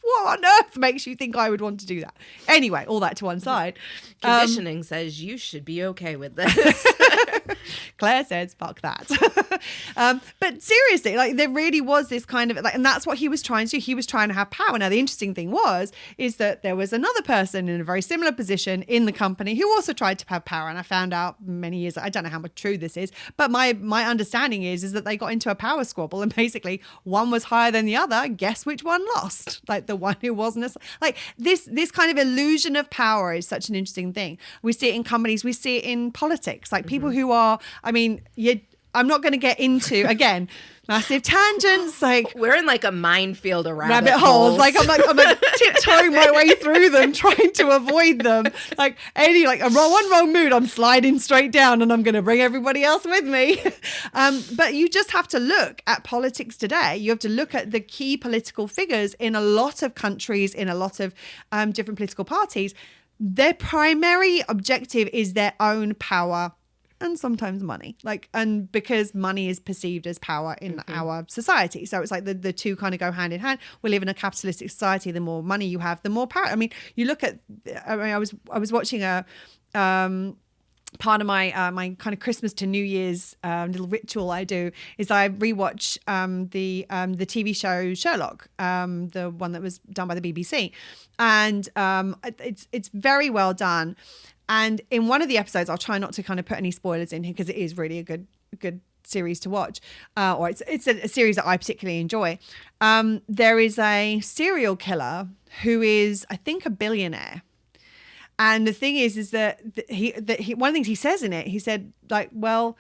S1: what on earth makes you think I would want to do that? Anyway, all that to one side.
S2: Conditioning says you should be okay with this.
S1: Claire says, fuck that. But seriously, like there really was this kind of like, and that's what he was trying to do. He was trying to have power. Now, the interesting thing is that there was another person in a very similar position in the company who also tried to have power. And I found out many years, I don't know how much true this is, but my understanding is that they got into a power squabble and basically one was higher than the other. Guess which one lost? Like the one who wasn't like this kind of illusion of power is such an interesting thing. We see it in companies, we see it in politics, like people who are, I mean, I'm not going to get into, again, massive tangents. Like
S2: we're in like a minefield of
S1: rabbit holes. Like I'm like tiptoeing my way through them, trying to avoid them. Like one wrong mood, I'm sliding straight down, and I'm going to bring everybody else with me. But you just have to look at politics today. You have to look at the key political figures in a lot of countries, in a lot of different political parties. Their primary objective is their own power. And sometimes money, and because money is perceived as power in our society. So it's like the two kind of go hand in hand. We live in a capitalistic society. The more money you have, the more power. I mean, you look at, I was watching a, part of my my kind of Christmas to New Year's little ritual I do is I rewatch the TV show Sherlock, the one that was done by the BBC, and it's very well done. And in one of the episodes, I'll try not to kind of put any spoilers in here because it is really a good series to watch, or it's a series that I particularly enjoy. There is a serial killer who is, I think, a billionaire. And the thing is that he one of the things he says in it, he said, like, well,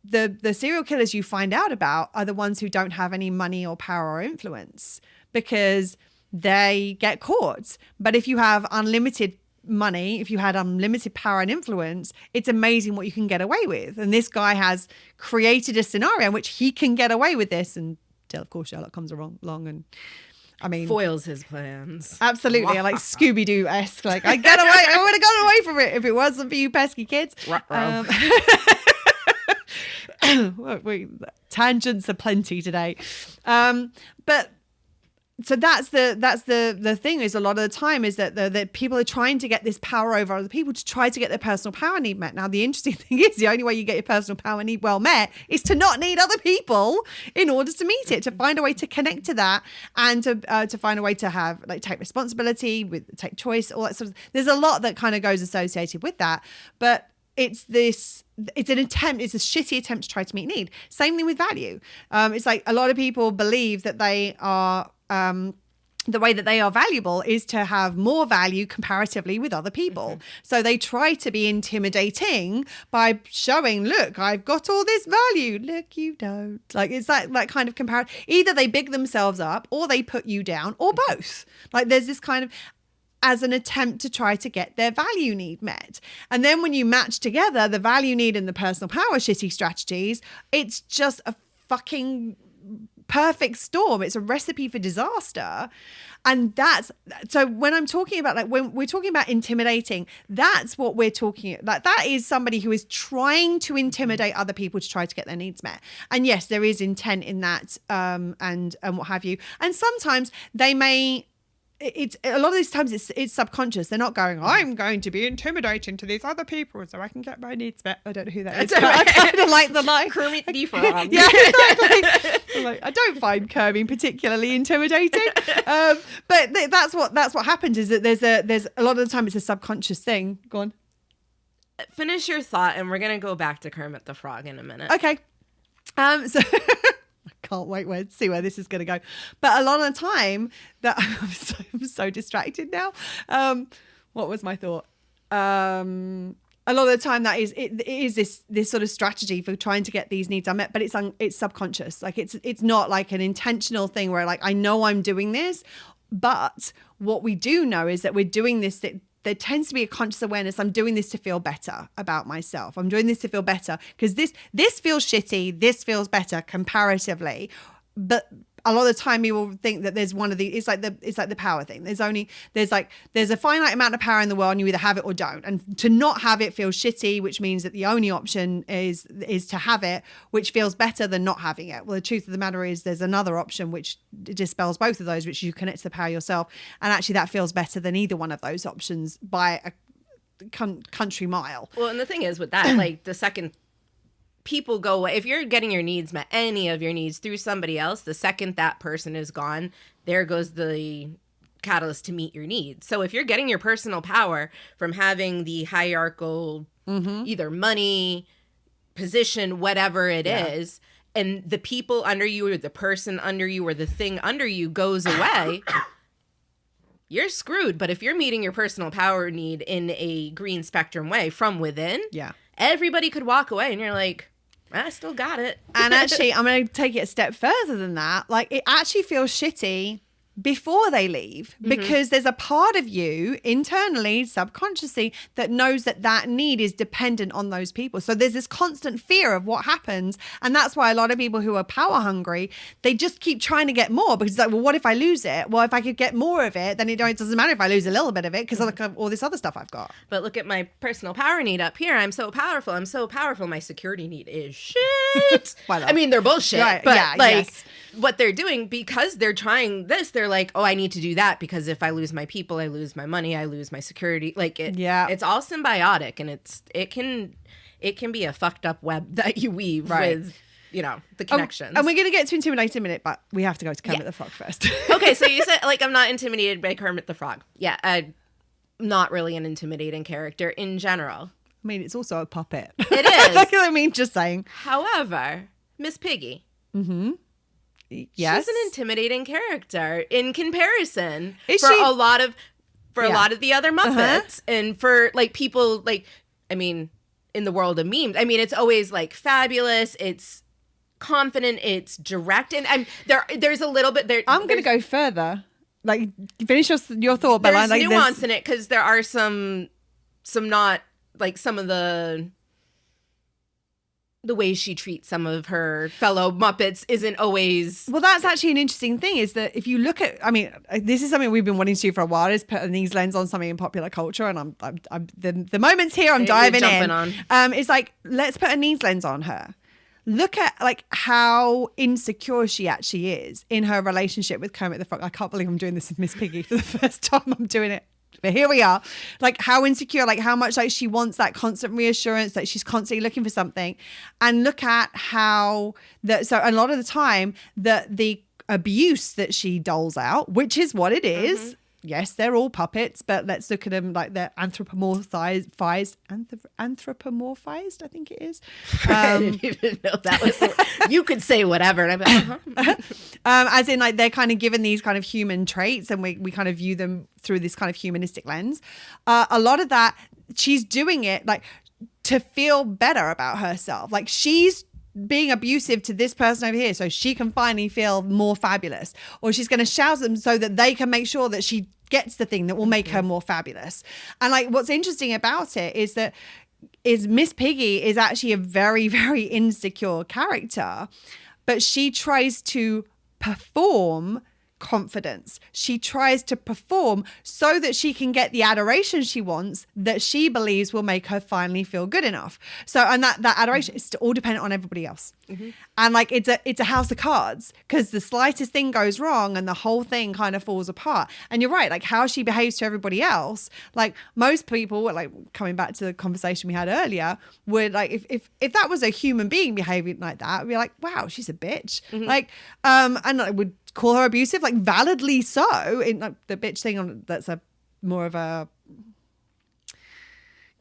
S1: the serial killers you find out about are the ones who don't have any money or power or influence because they get caught. But if you have unlimited money, if you had unlimited power and influence, it's amazing what you can get away with. And this guy has created a scenario in which he can get away with this until, of course, Sherlock comes along and, I mean,
S2: foils his plans.
S1: Absolutely. Like Scooby-Doo-esque. Like, I would have gotten away from it if it wasn't for you pesky kids. Tangents are plenty today. But so that's the thing is a lot of the time is that the people are trying to get this power over other people to try to get their personal power need met. Now, the interesting thing is the only way you get your personal power need well met is to not need other people in order to meet it, to find a way to connect to that and to find a way to have take responsibility, take choice, all that sort of. There's a lot that kind of goes associated with that, but it's a shitty attempt to try to meet need. Same thing with value. It's like a lot of people believe that they are. The way that they are valuable is to have more value comparatively with other people. So they try to be intimidating by showing, look, I've got all this value. Look, you don't. Like, it's that kind of comparison. Either they big themselves up or they put you down or both. Like, there's this kind of, as an attempt to try to get their value need met. And then when you match together the value need and the personal power shitty strategies, it's just a fucking perfect storm. It's a recipe for disaster. And that's, so when I'm talking about, when we're talking about intimidating, that's what we're talking about. That is somebody who is trying to intimidate other people to try to get their needs met. And yes, there is intent in that, and what have you. And sometimes they may, it's a lot of these times it's subconscious. They're not going, I'm going to be intimidating to these other people so I can get my needs met. I don't know who that is. I kind of like the line.
S2: Kermit the Frog.
S1: Yeah, exactly. I don't find Kermit particularly intimidating. But that's what happens is that there's a lot of the time it's a subconscious thing. Go on.
S2: Finish your thought and we're going to go back to Kermit the Frog in a minute.
S1: Okay. So can't wait to see where this is going to go. But a lot of the time that I'm so distracted now. What was my thought? A lot of the time that it is this sort of strategy for trying to get these needs unmet, but it's subconscious. Like it's not like an intentional thing where like I know I'm doing this, but what we do know is that we're doing this. That there tends to be a conscious awareness. I'm doing this to feel better about myself. I'm doing this to feel better because this feels shitty. This feels better comparatively, but a lot of the time people think that there's one of the it's like the power thing. There's a finite amount of power in the world and you either have it or don't. And to not have it feels shitty, which means that the only option is to have it, which feels better than not having it. Well, the truth of the matter is there's another option which dispels both of those, which you connect to the power yourself. And actually that feels better than either one of those options by a country mile.
S2: Well, and the thing is with that, like the second people go away, if you're getting your needs met, any of your needs through somebody else, the second that person is gone, there goes the catalyst to meet your needs. So if you're getting your personal power from having the hierarchical either money, position, whatever it is, and the people under you or the person under you or the thing under you goes away, you're screwed. But if you're meeting your personal power need in a green spectrum way from within, everybody could walk away and you're like, I still got it.
S1: And actually, I'm going to take it a step further than that. Like, it actually feels shitty before they leave because there's a part of you internally, subconsciously, that knows that need is dependent on those people. So there's this constant fear of what happens. And that's why a lot of people who are power hungry, they just keep trying to get more because it's like, well, what if I lose it? Well, if I could get more of it, then it doesn't matter if I lose a little bit of it because look at all this other stuff I've got.
S2: But look at my personal power need up here. I'm so powerful. I'm so powerful. My security need is shit. I mean, they're bullshit. Right. But what they're doing, because they're trying this, they're like, oh, I need to do that because if I lose my people, I lose my money, I lose my security. Like it's all symbiotic, and it can be a fucked up web that you weave with, the connections.
S1: And we're gonna get to intimidate in a minute, but we have to go to Kermit the Frog first.
S2: Okay, so you said like I'm not intimidated by Kermit the Frog. Yeah, I'm not really an intimidating character in general.
S1: I mean, it's also a puppet.
S2: It is.
S1: Like, I mean, just saying.
S2: However, Miss Piggy.
S1: Yes.
S2: She's an intimidating character in comparison
S1: Is
S2: for
S1: she?
S2: a lot of the other Muppets and for like people like, I mean, in the world of memes, I mean, it's always like fabulous. It's confident. It's direct. And there's a little bit there.
S1: I'm going to go further. Like, finish your thought. But
S2: there's nuance in it because there are some not like some of the ways she treats some of her fellow Muppets isn't always...
S1: Well, that's actually an interesting thing is that if you look at... I mean, this is something we've been wanting to do for a while, is put an ease lens on something in popular culture. And I'm the moment's here, I'm diving in. It's like, let's put a knees lens on her. Look at like how insecure she actually is in her relationship with Kermit the Frog. I can't believe I'm doing this with Miss Piggy for the first time I'm doing it. But here we are, like how insecure, like how much like she wants that constant reassurance that she's constantly looking for something. And look at how so a lot of the time the abuse that she doles out, which is what it is. Yes, they're all puppets, but let's look at them like they're anthropomorphized, I think it is.
S2: I didn't even know that was you could say whatever. And I'm like,
S1: as in like they're kind of given these kind of human traits and we kind of view them through this kind of humanistic lens. A lot of that, she's doing it like to feel better about herself. Like she's being abusive to this person over here so she can finally feel more fabulous, or she's going to shout them so that they can make sure that she gets the thing that will make her more fabulous. And like what's interesting about it is that Miss Piggy is actually a very, very insecure character, but she tries to perform confidence. She tries to perform so that she can get the adoration she wants that she believes will make her finally feel good enough. So, and that adoration is all dependent on everybody else. And like it's a house of cards because the slightest thing goes wrong and the whole thing kind of falls apart. And you're right, like how she behaves to everybody else, like most people, like coming back to the conversation we had earlier, would like if that was a human being behaving like that, we'd be like, wow, she's a bitch. Like and I would call her abusive, like validly so. In like, the bitch thing that's a more of a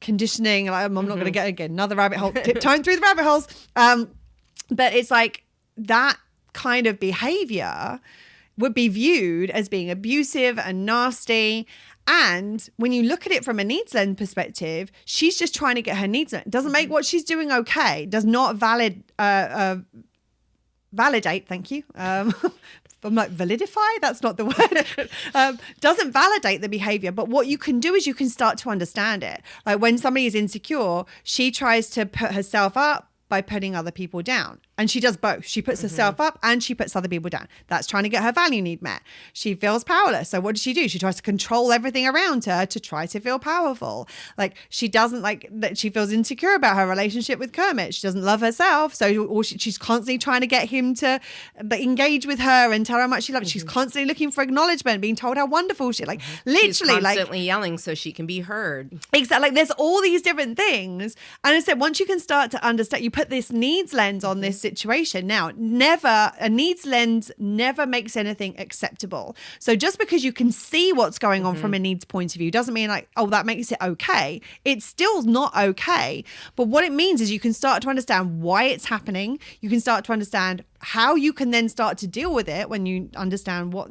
S1: conditioning. Like, I'm not going to get again another rabbit hole, tiptoeing through the rabbit holes. But it's like that kind of behavior would be viewed as being abusive and nasty. And when you look at it from a needs lens perspective, she's just trying to get her needs met. It doesn't make what she's doing okay. Does not validate. Thank you. I'm like, validify? That's not the word. Doesn't validate the behavior. But what you can do is you can start to understand it. Like when somebody is insecure, she tries to put herself up by putting other people down. And she does both. She puts herself up and she puts other people down. That's trying to get her value need met. She feels powerless. So what does she do? She tries to control everything around her to try to feel powerful. Like she doesn't like that. She feels insecure about her relationship with Kermit. She doesn't love herself. So she's constantly trying to get him to engage with her and tell her how much she loves. She's constantly looking for acknowledgement, being told how wonderful she like literally
S2: she's constantly yelling so she can be heard.
S1: Exactly. Like there's all these different things. And I said, once you can start to understand, you put this needs lens on this situation. Now, a needs lens never makes anything acceptable. So just because you can see what's going on from a needs point of view doesn't mean like, oh, that makes it okay. It's still not okay. But what it means is you can start to understand why it's happening. You can start to understand how you can then start to deal with it when you understand what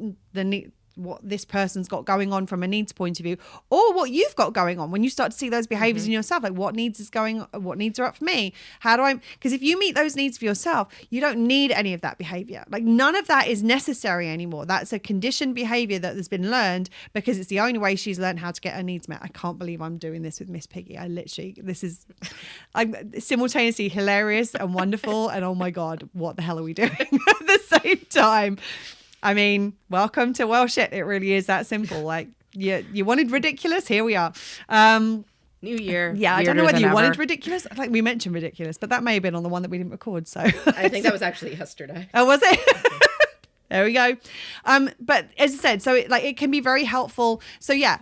S1: this person's got going on from a needs point of view, or what you've got going on when you start to see those behaviors in yourself, like what needs are up for me? Because if you meet those needs for yourself, you don't need any of that behavior. Like none of that is necessary anymore. That's a conditioned behavior that has been learned because it's the only way she's learned how to get her needs met. I can't believe I'm doing this with Miss Piggy. I'm simultaneously hilarious and wonderful. And oh my God, what the hell are we doing at the same time? I mean, welcome to well shit. It really is that simple. Like you wanted ridiculous. Here we are.
S2: New year.
S1: Yeah, I don't know whether you wanted ridiculous. Like we mentioned ridiculous, but that may have been on the one that we didn't record. So
S2: I think that was actually yesterday.
S1: Oh, was it? There we go. But as I said, so it can be very helpful. So yeah.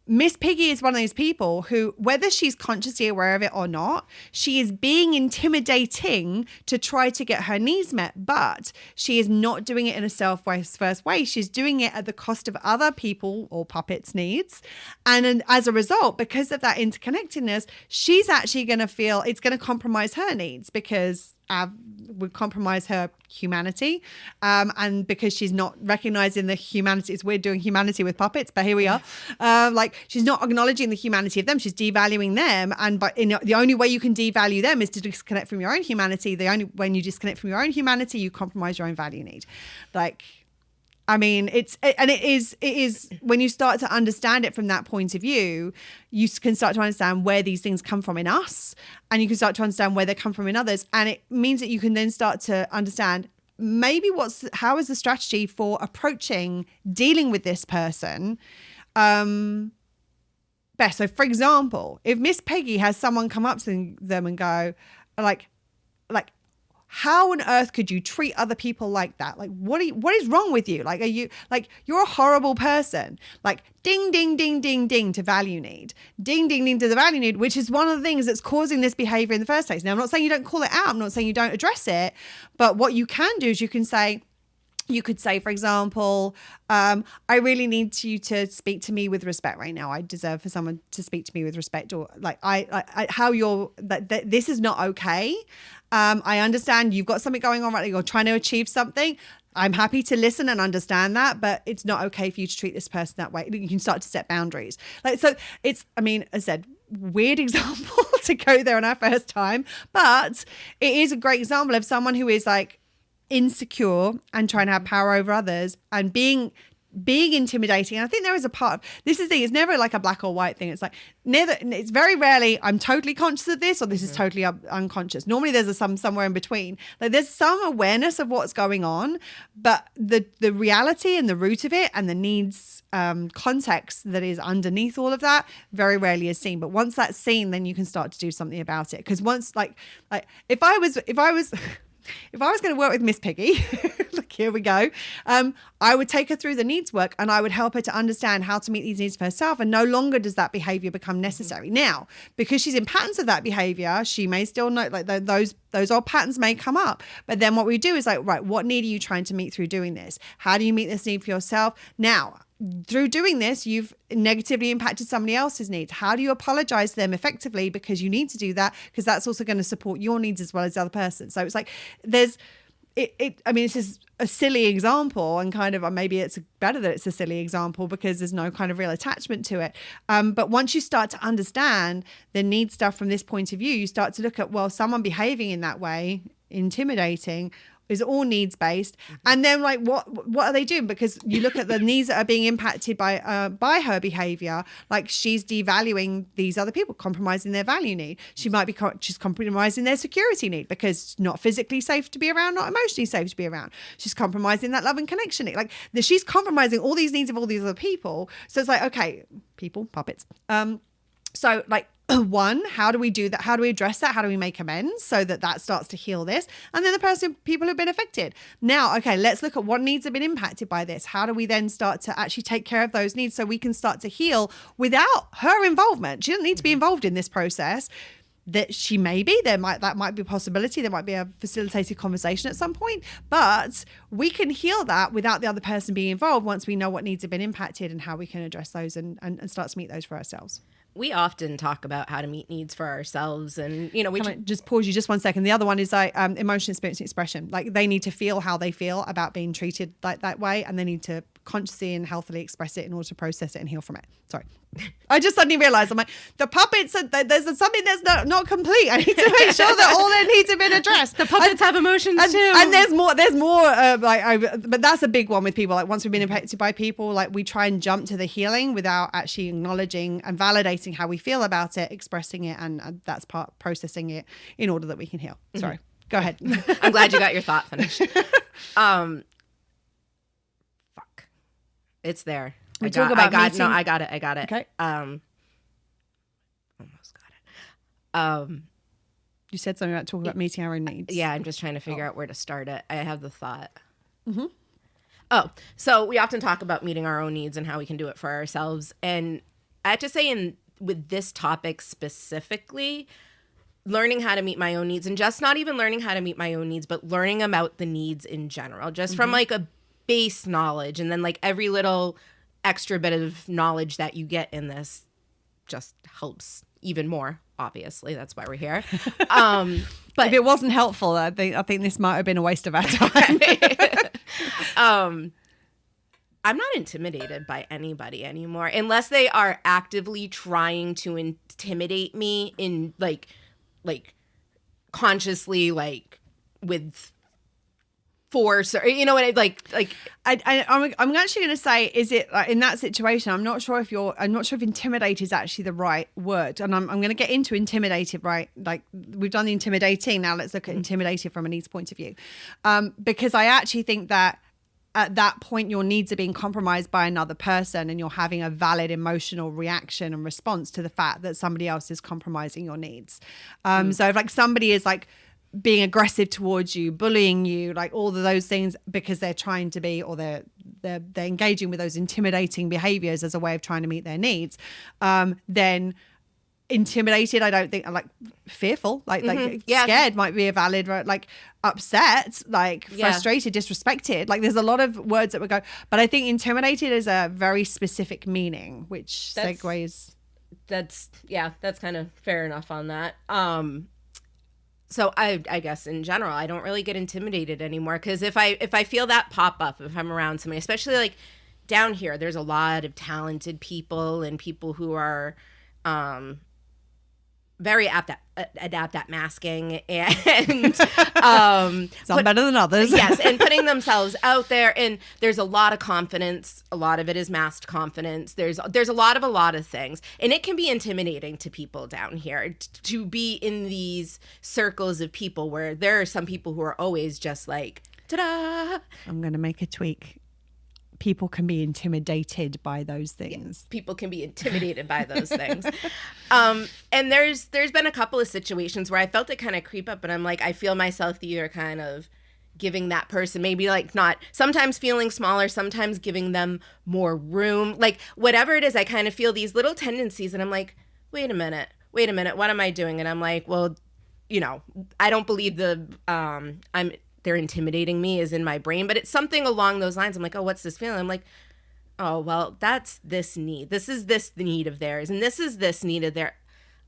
S1: Miss Piggy is one of those people who, whether she's consciously aware of it or not, she is being intimidating to try to get her needs met, but she is not doing it in a self-first way. She's doing it at the cost of other people or puppets' needs. And as a result, because of that interconnectedness, she's actually going to feel it's going to compromise her needs because would compromise her humanity, and because she's not recognizing the humanity. It's weird doing humanity with puppets, but here we are. Like she's not acknowledging the humanity of them. She's devaluing them, and the only way you can devalue them is to disconnect from your own humanity. When you disconnect from your own humanity, you compromise your own value need. Like, I mean, it is when you start to understand it from that point of view, you can start to understand where these things come from in us, and you can start to understand where they come from in others. And it means that you can then start to understand maybe how is the strategy for dealing with this person best. So for example, if Miss Peggy has someone come up to them and go like, how on earth could you treat other people like that? Like, what is wrong with you? Like, you're a horrible person. Like, ding, ding, ding, ding, ding to value need. Ding, ding, ding to the value need, which is one of the things that's causing this behavior in the first place. Now, I'm not saying you don't call it out. I'm not saying you don't address it. But what you can do is you could say, for example, I really need you to speak to me with respect right now. I deserve for someone to speak to me with respect, or like this is not okay. I understand you've got something going on right now. You're trying to achieve something. I'm happy to listen and understand that, but it's not okay for you to treat this person that way. You can start to set boundaries. Like, so as I said, weird example to go there on our first time, but it is a great example of someone who is like insecure and trying to have power over others and being intimidating. And I think there is a part of this is the thing, it's never like a black or white thing. It's like it's very rarely I'm totally conscious of this or this is totally unconscious. Normally there's somewhere in between. Like there's some awareness of what's going on, but the reality and the root of it and the needs context that is underneath all of that very rarely is seen. But once that's seen, then you can start to do something about it. Because once like if I was going to work with Miss Piggy, look, here we go. I would take her through the needs work and I would help her to understand how to meet these needs for herself. And no longer does that behavior become necessary. Now, because she's in patterns of that behavior, she may still know like those old patterns may come up. But then what we do is like, right, what need are you trying to meet through doing this? How do you meet this need for yourself? Now, through doing this, you've negatively impacted somebody else's needs. How do you apologize to them effectively? Because you need to do that because that's also going to support your needs as well as the other person. So it's like I mean, this is a silly example, and kind of maybe it's better that it's a silly example because there's no kind of real attachment to it. But once you start to understand the need stuff from this point of view, you start to look at, well, someone behaving in that way, intimidating, is all needs based. And then like what are they doing? Because you look at the needs that are being impacted by her behavior, like she's devaluing these other people, compromising their value need. She might be she's compromising their security need because it's not physically safe to be around, not emotionally safe to be around. She's compromising that love and connection need. Like she's compromising all these needs of all these other people. So it's like, okay, people, puppets. So like, one, how do we do that? How do we address that? How do we make amends so that starts to heal this? And then people who've been affected. Now, okay, let's look at what needs have been impacted by this. How do we then start to actually take care of those needs so we can start to heal without her involvement? She doesn't need to be involved in this process. That she may be, that might be a possibility. There might be a facilitated conversation at some point, but we can heal that without the other person being involved once we know what needs have been impacted and how we can address those and start to meet those for ourselves.
S2: We often talk about how to meet needs for ourselves, and we
S1: just pause you just 1 second. The other one is like emotion, experience, and expression. Like they need to feel how they feel about being treated like that way, and they need to consciously and healthily express it in order to process it and heal from it. Sorry, I just suddenly realized I'm like the puppets. There's something that's not complete. I need to make sure that all their needs have been addressed.
S2: The puppets have emotions too,
S1: and there's more. But that's a big one with people. Like once we've been impacted by people, like we try and jump to the healing without actually acknowledging and validating how we feel about it, expressing it, and that's part processing it in order that we can heal. Sorry, go ahead.
S2: I'm glad you got your thought finished. Fuck, it's there. I got it.
S1: Okay.
S2: Almost got it.
S1: You said something about talking about meeting our own needs.
S2: Yeah, I'm just trying to figure out where to start it. I have the thought.
S1: Mm-hmm.
S2: Oh, so we often talk about meeting our own needs and how we can do it for ourselves. And I have to say, with this topic specifically, learning how to meet my own needs, and just not even learning how to meet my own needs, but learning about the needs in general, just from like a base knowledge, and then like every little extra bit of knowledge that you get in this just helps even more. Obviously, that's why we're here. But
S1: if it wasn't helpful, I think this might have been a waste of our time.
S2: I'm not intimidated by anybody anymore, unless they are actively trying to intimidate me in like consciously, like with force, or what I like.
S1: I'm actually going to say, is it in that situation? I'm not sure if intimidate is actually the right word, and I'm going to get into intimidated, right? Like we've done the intimidating. Now let's look at intimidated from a needs point of view, because I actually think that at that point your needs are being compromised by another person, and you're having a valid emotional reaction and response to the fact that somebody else is compromising your needs. So if like somebody is like being aggressive towards you, bullying you, like all of those things because they're trying to be, or they're engaging with those intimidating behaviors as a way of trying to meet their needs, then intimidated, I don't think, like fearful, scared might be a valid, right? Like upset, like frustrated, disrespected. Like there's a lot of words that would go, but I think intimidated is a very specific meaning, which segues.
S2: That's kind of fair enough on that. So I guess in general, I don't really get intimidated anymore, because if I feel that pop up, if I'm around somebody, especially like down here, there's a lot of talented people and people who are very adept at masking and
S1: some better than others.
S2: Yes, and putting themselves out there. And there's a lot of confidence. A lot of it is masked confidence. There's a lot of things, and it can be intimidating to people down here to be in these circles of people where there are some people who are always just like, ta-da.
S1: I'm going to make a tweak. People can be intimidated by those things.
S2: Yeah, people can be intimidated by those things. And there's been a couple of situations where I felt it kind of creep up, and I'm like, I feel myself either kind of giving that person, maybe like not, sometimes feeling smaller, sometimes giving them more room, like whatever it is, I kind of feel these little tendencies, and I'm like, wait a minute, what am I doing? And I'm like, well, I don't believe they're intimidating me is in my brain, but it's something along those lines. I'm like, oh, what's this feeling? I'm like, oh, well, that's this need. This is this need of theirs, and this is this need of their.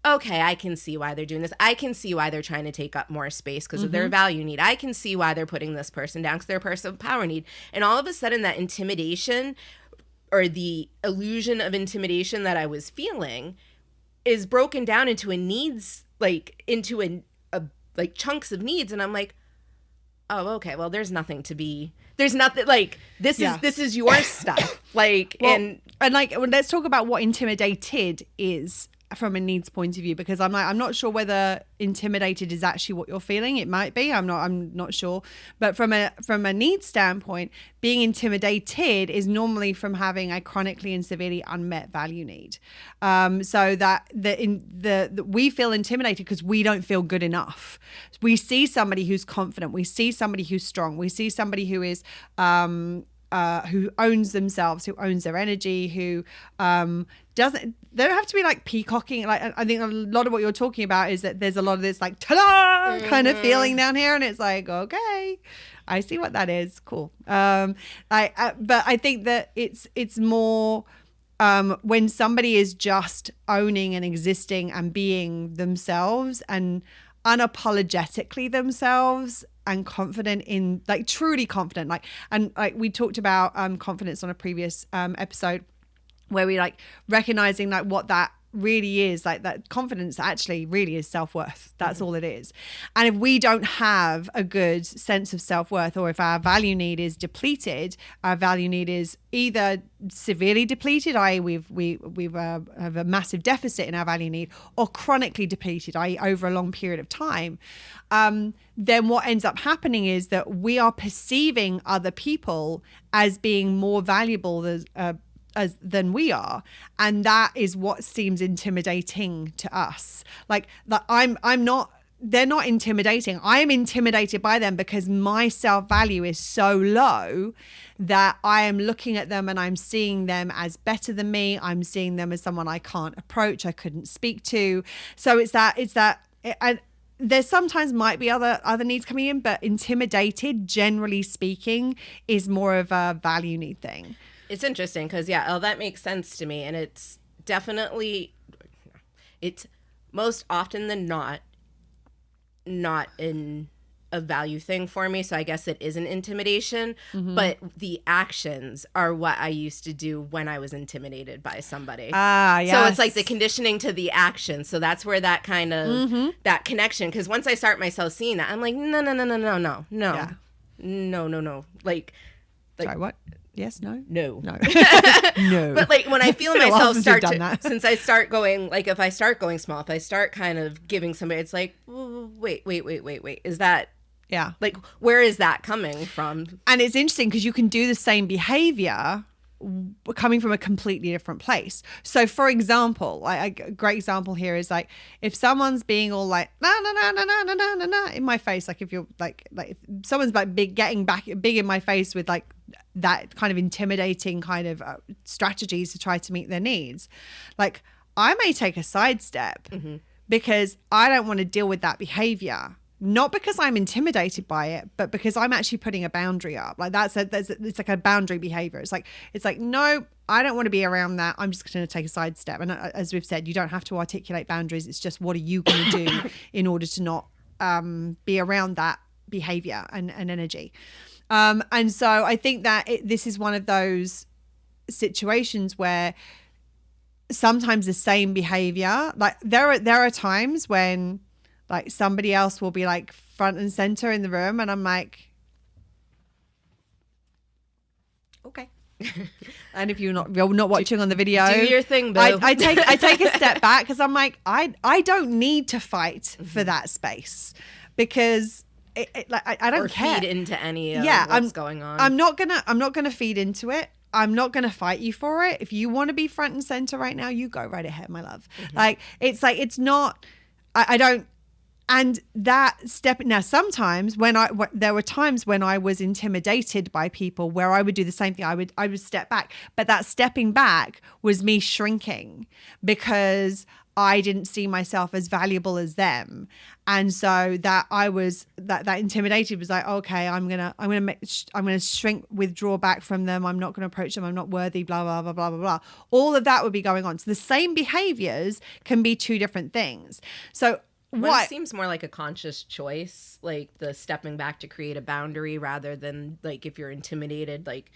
S2: okay, I can see why they're doing this. I can see why they're trying to take up more space because of their value need. I can see why they're putting this person down because they're a person of power need. And all of a sudden that intimidation or the illusion of intimidation that I was feeling is broken down into a needs, like into a like chunks of needs. And I'm like, oh, okay, well, there's nothing, like, this is your stuff. Like, well,
S1: and like, let's talk about what intimidated is from a needs point of view, because I'm not sure whether intimidated is actually what you're feeling. It might be. I'm not sure. But from a needs standpoint, being intimidated is normally from having a chronically and severely unmet value need. So that we feel intimidated because we don't feel good enough. We see somebody who's confident. We see somebody who's strong. We see somebody who is who owns themselves, who owns their energy, who they don't have to be like peacocking. Like, I think a lot of what you're talking about is that there's a lot of this like ta-da kind of feeling down here, and it's like, okay, I see what that is. Cool. But I think that it's more when somebody is just owning and existing and being themselves and unapologetically themselves and confident in, like, truly confident, like, and like we talked about confidence on a previous episode, where we like recognizing like what that really is, like that confidence actually really is self-worth. That's all it is. And if we don't have a good sense of self-worth, or if our value need is depleted, our value need is either severely depleted, i.e. we have a massive deficit in our value need, or chronically depleted, i.e. over a long period of time, then what ends up happening is that we are perceiving other people as being more valuable than we are, and that is what seems intimidating to us. Like that they're not intimidating. I am intimidated by them because my self-value is so low that I am looking at them and I'm seeing them as better than me. I'm seeing them as someone I can't approach, I couldn't speak to. So it's that and there sometimes might be other needs coming in, but intimidated, generally speaking, is more of a value need thing.
S2: It's interesting because, that makes sense to me. And it's definitely, it's most often than not in a value thing for me. So I guess it is an intimidation, but the actions are what I used to do when I was intimidated by somebody.
S1: Yes.
S2: So it's like the conditioning to the action. So that's where that kind of, that connection, because once I start myself seeing that, I'm like, no. Like,
S1: sorry, what? Yes, no?
S2: No.
S1: No.
S2: But like when I feel myself since I start going, like if I start going small, if I start kind of giving somebody, it's like, wait. Is that, like, where is that coming from?
S1: And it's interesting because you can do the same behavior coming from a completely different place. So for example, a great example here is like if someone's being all like na in my face, like if you're like if someone's like getting back big in my face with like that kind of intimidating kind of strategies to try to meet their needs, like I may take a sidestep because I don't want to deal with that behavior. Not because I'm intimidated by it, but because I'm actually putting a boundary up. Like it's like a boundary behavior. It's like, no, I don't want to be around that. I'm just going to take a sidestep. And as we've said, you don't have to articulate boundaries. It's just, what are you going to do in order to not be around that behavior and energy? And so I think that this is one of those situations where sometimes the same behavior, like there are times when like somebody else will be like front and center in the room, and I'm like, okay. And if you're not watching on the video,
S2: do your thing, boo.
S1: I take a step back because I'm like, I don't need to fight for that space because I don't care.
S2: Feed into any of what's going on.
S1: I'm not gonna feed into it. I'm not going to fight you for it. If you want to be front and center right now, you go right ahead, my love. It's not. I don't. And that step now, sometimes there were times when I was intimidated by people where I would do the same thing. I would step back, but that stepping back was me shrinking because I didn't see myself as valuable as them. And so that I was that intimidated was like, okay, I'm gonna shrink, withdraw back from them. I'm not gonna approach them. I'm not worthy, blah, blah, blah, blah, blah, blah. All of that would be going on. So the same behaviors can be two different things. So
S2: One seems more like a conscious choice, like the stepping back to create a boundary, rather than like if you're intimidated, like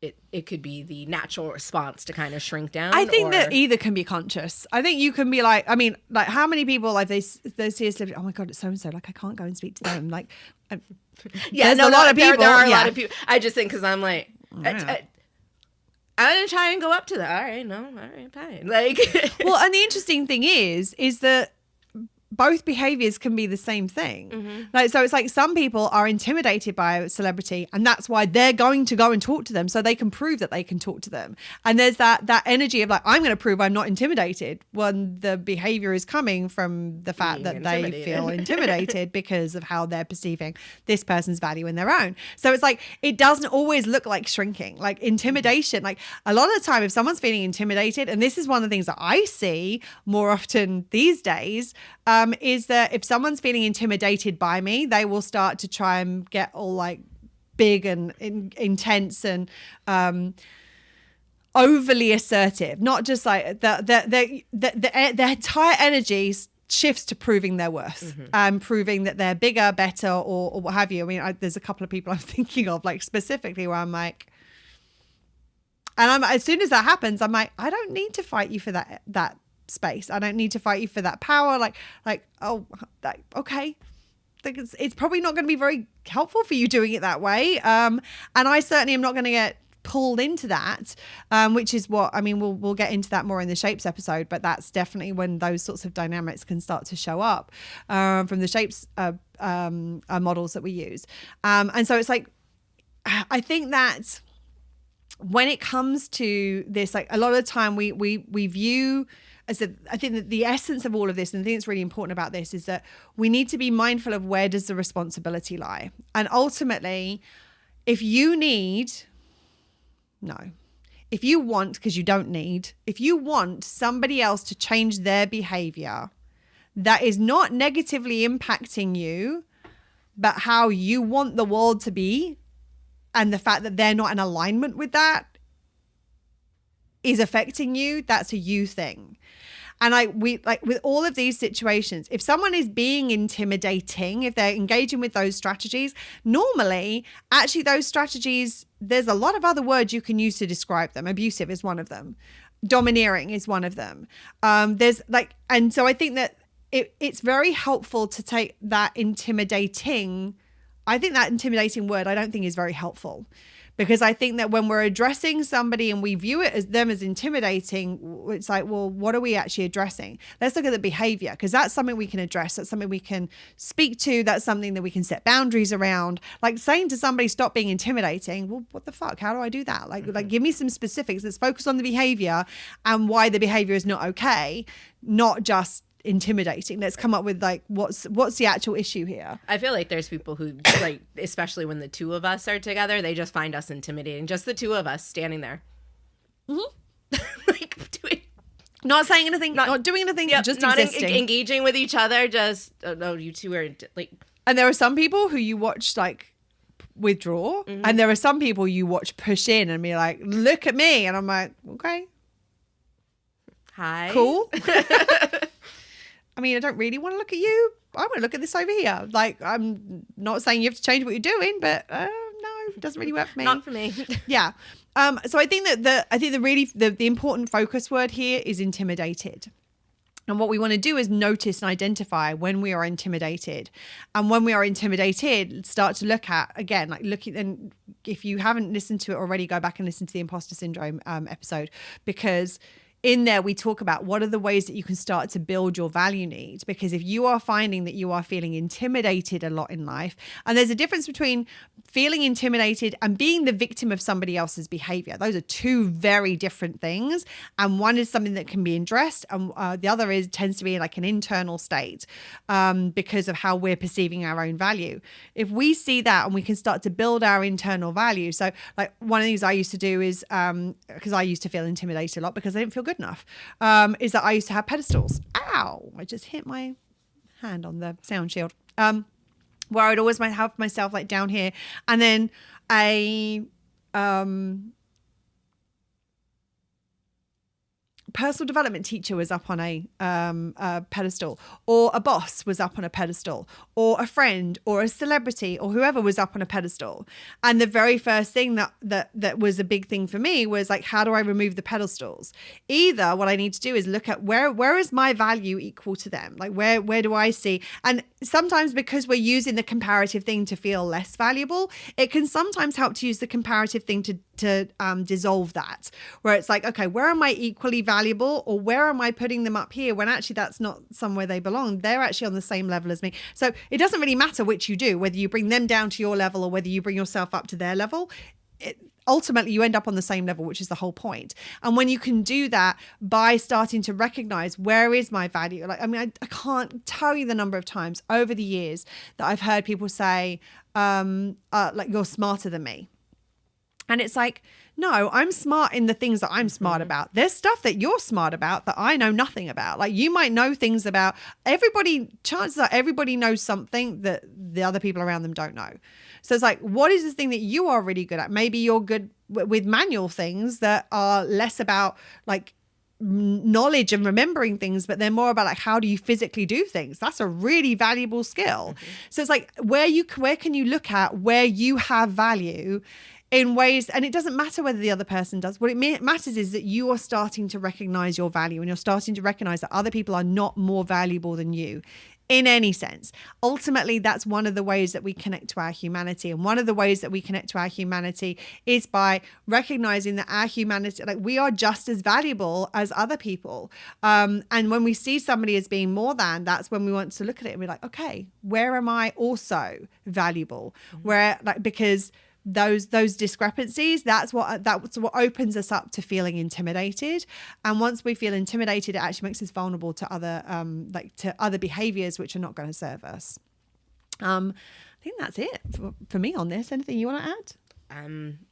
S2: it could be the natural response to kind of shrink down.
S1: I think that either can be conscious. I think you can be like, I mean, like how many people like they see a celebrity, oh my God, it's so and so, like I can't go and speak to them. Like,
S2: yeah,
S1: there's a lot of people.
S2: There are a lot of people. I just think because I'm like, I'm gonna try and go up to that. All right, no, all right, fine. Like,
S1: well, and the interesting thing is that both behaviors can be the same thing.
S2: Mm-hmm.
S1: Like, so it's like some people are intimidated by a celebrity and that's why they're going to go and talk to them so they can prove that they can talk to them. And there's that energy of like, I'm going to prove I'm not intimidated, when the behavior is coming from the fact that they feel intimidated because of how they're perceiving this person's value in their own. So it's like, it doesn't always look like shrinking, like intimidation. Like a lot of the time, if someone's feeling intimidated, and this is one of the things that I see more often these days, is that if someone's feeling intimidated by me, they will start to try and get all like big and intense and overly assertive, not just like the entire energy shifts to proving their worth, proving that they're bigger, better, or what have you. I mean, there's a couple of people I'm thinking of like specifically where I'm like, and as soon as that happens, I'm like, I don't need to fight you for that space. I don't need to fight you for that power. Okay. It's probably not going to be very helpful for you doing it that way. And I certainly am not going to get pulled into that, which is what, I mean, we'll get into that more in the shapes episode, but that's definitely when those sorts of dynamics can start to show up from the shapes models that we use. And so it's like, I think that when it comes to this, like a lot of the time we view, I think that the essence of all of this, and I think it's really important about this, is that we need to be mindful of where does the responsibility lie. And ultimately, if you want somebody else to change their behavior that is not negatively impacting you, but how you want the world to be, and the fact that they're not in alignment with that is affecting you, that's a you thing. And with all of these situations, if someone is being intimidating, if they're engaging with those strategies, normally, actually those strategies, there's a lot of other words you can use to describe them. Abusive is one of them. Domineering is one of them. And so I think that it's very helpful to take that intimidating. I think that intimidating word, I don't think is very helpful. Because I think that when we're addressing somebody and we view it as them as intimidating, it's like, well, what are we actually addressing? Let's look at the behavior, because that's something we can address. That's something we can speak to. That's something that we can set boundaries around. Like saying to somebody, stop being intimidating. Well, what the fuck? How do I do that? Like give me some specifics. Let's focus on the behavior and why the behavior is not okay, not just intimidating. Let's come up with like what's the actual issue here.
S2: I feel like there's people who like, especially when the two of us are together, they just find us intimidating. Just the two of us standing there, like
S1: not saying anything, not doing anything, just
S2: not
S1: existing,
S2: engaging with each other. Just no, you two are like.
S1: And there are some people who you watch like withdraw, and there are some people you watch push in and be like, look at me, and I'm like, okay,
S2: hi,
S1: cool. I mean, I don't really want to look at you. I want to look at this over here. Like, I'm not saying you have to change what you're doing, but no, it doesn't really work for me.
S2: Not for me.
S1: Yeah. So I think that the important focus word here is intimidated. And what we want to do is notice and identify when we are intimidated. And when we are intimidated, start to look at, again, like looking, and if you haven't listened to it already, go back and listen to the imposter syndrome episode, because in there, we talk about what are the ways that you can start to build your value needs. Because if you are finding that you are feeling intimidated a lot in life, and there's a difference between feeling intimidated and being the victim of somebody else's behavior. Those are two very different things. And one is something that can be addressed, and the other tends to be like an internal state because of how we're perceiving our own value. If we see that and we can start to build our internal value. So like one of the things I used to do is, because I used to feel intimidated a lot because I didn't feel good good enough, is that I used to have pedestals. Ow! I just hit my hand on the sound shield. Where I'd always have myself like down here, and then a personal development teacher was up on a pedestal, or a boss was up on a pedestal, or a friend or a celebrity or whoever was up on a pedestal. And the very first thing that was a big thing for me was like, how do I remove the pedestals? Either what I need to do is look at where is my value equal to them? Like where do I see? And sometimes because we're using the comparative thing to feel less valuable, it can sometimes help to use the comparative thing to dissolve that, where it's like, okay, where am I equally valuable, or where am I putting them up here when actually that's not somewhere they belong? They're actually on the same level as me. So it doesn't really matter which you do, whether you bring them down to your level or whether you bring yourself up to their level. Ultimately, you end up on the same level, which is the whole point. And when you can do that by starting to recognize, where is my value? Like, I mean, I can't tell you the number of times over the years that I've heard people say, like, you're smarter than me. And it's like, no, I'm smart in the things that I'm smart about. There's stuff that you're smart about that I know nothing about. Like, you might know things about everybody. Chances are everybody knows something that the other people around them don't know. So it's like, what is the thing that you are really good at? Maybe you're good with manual things that are less about like knowledge and remembering things, but they're more about like, how do you physically do things? That's a really valuable skill. So it's like, where can you look at where you have value in ways, and it doesn't matter whether the other person does. What it matters is that you are starting to recognize your value, and you're starting to recognize that other people are not more valuable than you in any sense. Ultimately, that's one of the ways that we connect to our humanity. And one of the ways that we connect to our humanity is by recognizing that our humanity, like, we are just as valuable as other people. And when we see somebody as being more than, that's when we want to look at it and be like, okay, where am I also valuable? Because those discrepancies, that's what opens us up to feeling intimidated. And once we feel intimidated, it actually makes us vulnerable to other behaviors which are not going to serve us. I think that's it for me on this. Anything you want to add?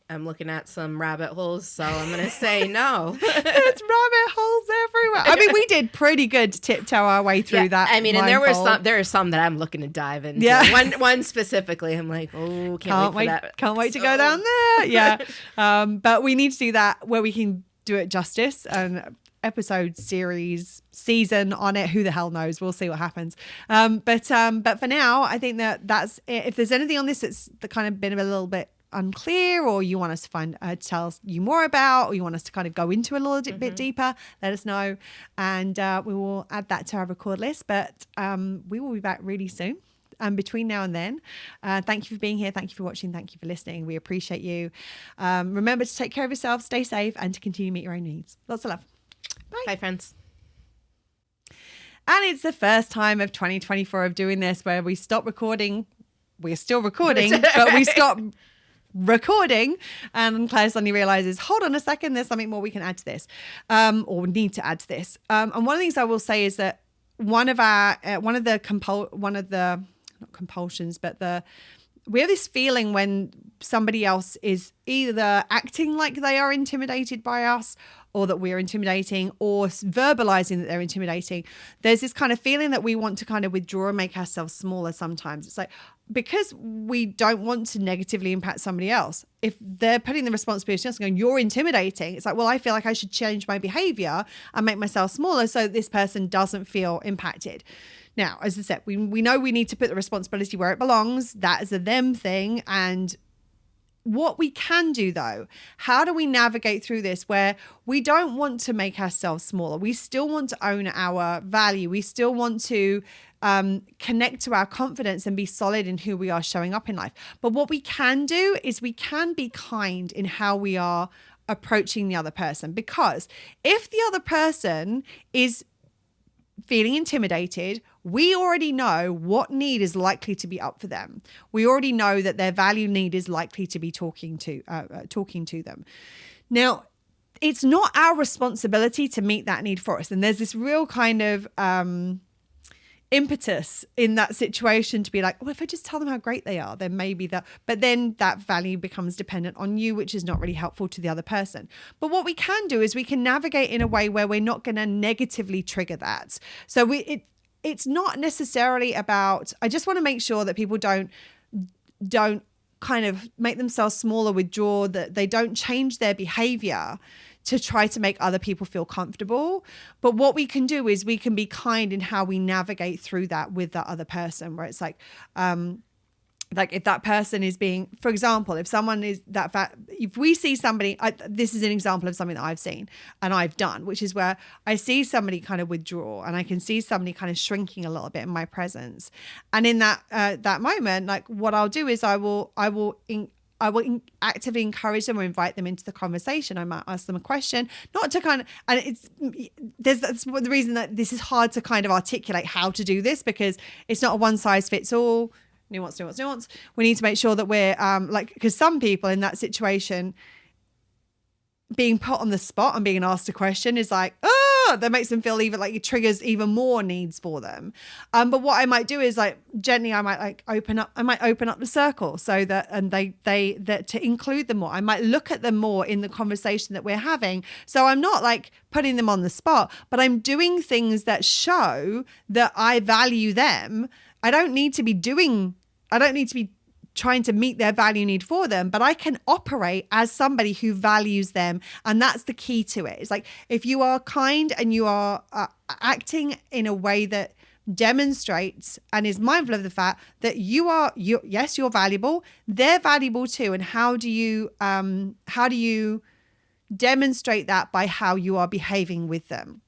S2: I'm looking at some rabbit holes, so I'm going to say no.
S1: There's rabbit holes everywhere. I mean, we did pretty good to tiptoe our way through that.
S2: I mean, and there are some that I'm looking to dive into. Yeah. One specifically, I'm like, oh, can't wait for that.
S1: Can't wait to go down there. Yeah. But we need to do that where we can do it justice. And episode, series, season on it, who the hell knows? We'll see what happens. But for now, I think that's it. If there's anything on this that's kind of been a little bit unclear, or you want us to tell you more about, or you want us to kind of go into a little bit deeper, let us know, and we will add that to our record list. But we will be back really soon. Between now and then, thank you for being here. Thank you for watching. Thank you for listening. We appreciate you. Remember to take care of yourself, stay safe, and to continue to meet your own needs. Lots of love. Bye.
S2: Bye, friends.
S1: And it's the first time of 2024 of doing this where we stop recording. We're still recording, but we stop recording, and Claire suddenly realizes, hold on a second, there's something more we can add to this, or need to add to this. And one of the things I will say is that we have this feeling when somebody else is either acting like they are intimidated by us, or that we're intimidating, or verbalizing that they're intimidating. There's this kind of feeling that we want to kind of withdraw and make ourselves smaller sometimes. It's like, because we don't want to negatively impact somebody else, if they're putting the responsibility on us going, you're intimidating, it's like, well, I feel like I should change my behavior and make myself smaller so this person doesn't feel impacted. Now, as I said, we know we need to put the responsibility where it belongs. That is a them thing. And what we can do, though, how do we navigate through this where we don't want to make ourselves smaller? We still want to own our value. We still want to connect to our confidence and be solid in who we are showing up in life. But what we can do is we can be kind in how we are approaching the other person. Because if the other person is feeling intimidated, we already know what need is likely to be up for them. We already know that their value need is likely to be talking to them. Now, it's not our responsibility to meet that need for us. And there's this real kind of impetus in that situation to be like, oh, if I just tell them how great they are, then maybe that, but then that value becomes dependent on you, which is not really helpful to the other person. But what we can do is we can navigate in a way where we're not going to negatively trigger that. So it's not necessarily about, I just want to make sure that people don't kind of make themselves smaller, withdraw, that they don't change their behavior to try to make other people feel comfortable. But what we can do is we can be kind in how we navigate through that with that other person, where it's like if that person is being, for example, if someone is if we see somebody, this is an example of something that I've seen and I've done, which is where I see somebody kind of withdraw and I can see somebody kind of shrinking a little bit in my presence. And in that moment, like what I'll do is I will actively encourage them or invite them into the conversation. I might ask them a question, not to kind of, and that's the reason that this is hard to kind of articulate how to do this, because it's not a one size fits all. Nuance. We need to make sure that we're because some people in that situation, being put on the spot and being asked a question is like, that makes them feel even like it triggers even more needs for them. But what I might do is like gently, I might open up the circle so that, and that to include them more. I might look at them more in the conversation that we're having. So I'm not like putting them on the spot, but I'm doing things that show that I value them. I don't need to be trying to meet their value need for them, but I can operate as somebody who values them. And that's the key to it. It's like, if you are kind and you are acting in a way that demonstrates and is mindful of the fact that yes, you're valuable, they're valuable too. And how do you demonstrate that? By how you are behaving with them.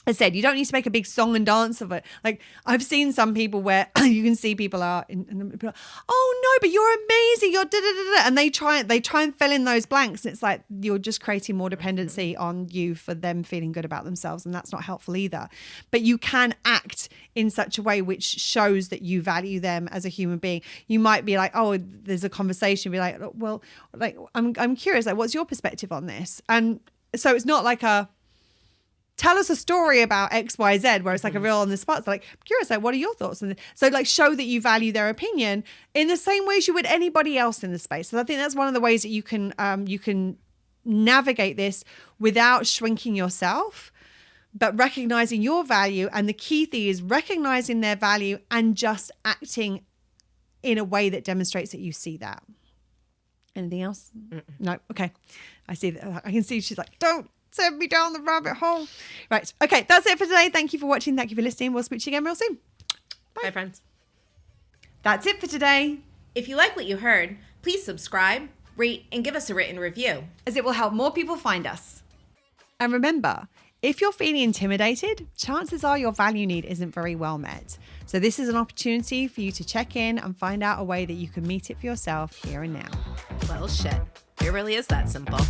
S1: I said, you don't need to make a big song and dance of it. Like I've seen some people where you can see people are oh no, but you're amazing. You're da-da-da-da. And they try and fill in those blanks. And it's like, you're just creating more dependency on you for them feeling good about themselves. And that's not helpful either. But you can act in such a way which shows that you value them as a human being. You might be like, oh, there's a conversation. Be like, well, like, I'm curious, like, what's your perspective on this? And so it's not like tell us a story about X, Y, Z, where it's like a real on the spot. It's like, I'm curious, like, what are your thoughts? And so like show that you value their opinion in the same ways you would anybody else in the space. So I think that's one of the ways that you can navigate this without shrinking yourself, but recognizing your value. And the key thing is recognizing their value and just acting in a way that demonstrates that you see that. Anything else? Mm-mm. No. Okay. I see that. I can see she's like, don't send me down the rabbit hole. Right. Okay. That's it for today. Thank you for watching. Thank you for listening. We'll speak to you again real soon. Bye.
S2: Bye, friends.
S1: That's it for today.
S2: If you like what you heard, please subscribe, rate, and give us a written review,
S1: as it will help more people find us. And remember, if you're feeling intimidated, chances are your value need isn't very well met. So this is an opportunity for you to check in and find out a way that you can meet it for yourself here and now.
S2: Well, shit. It really is that simple.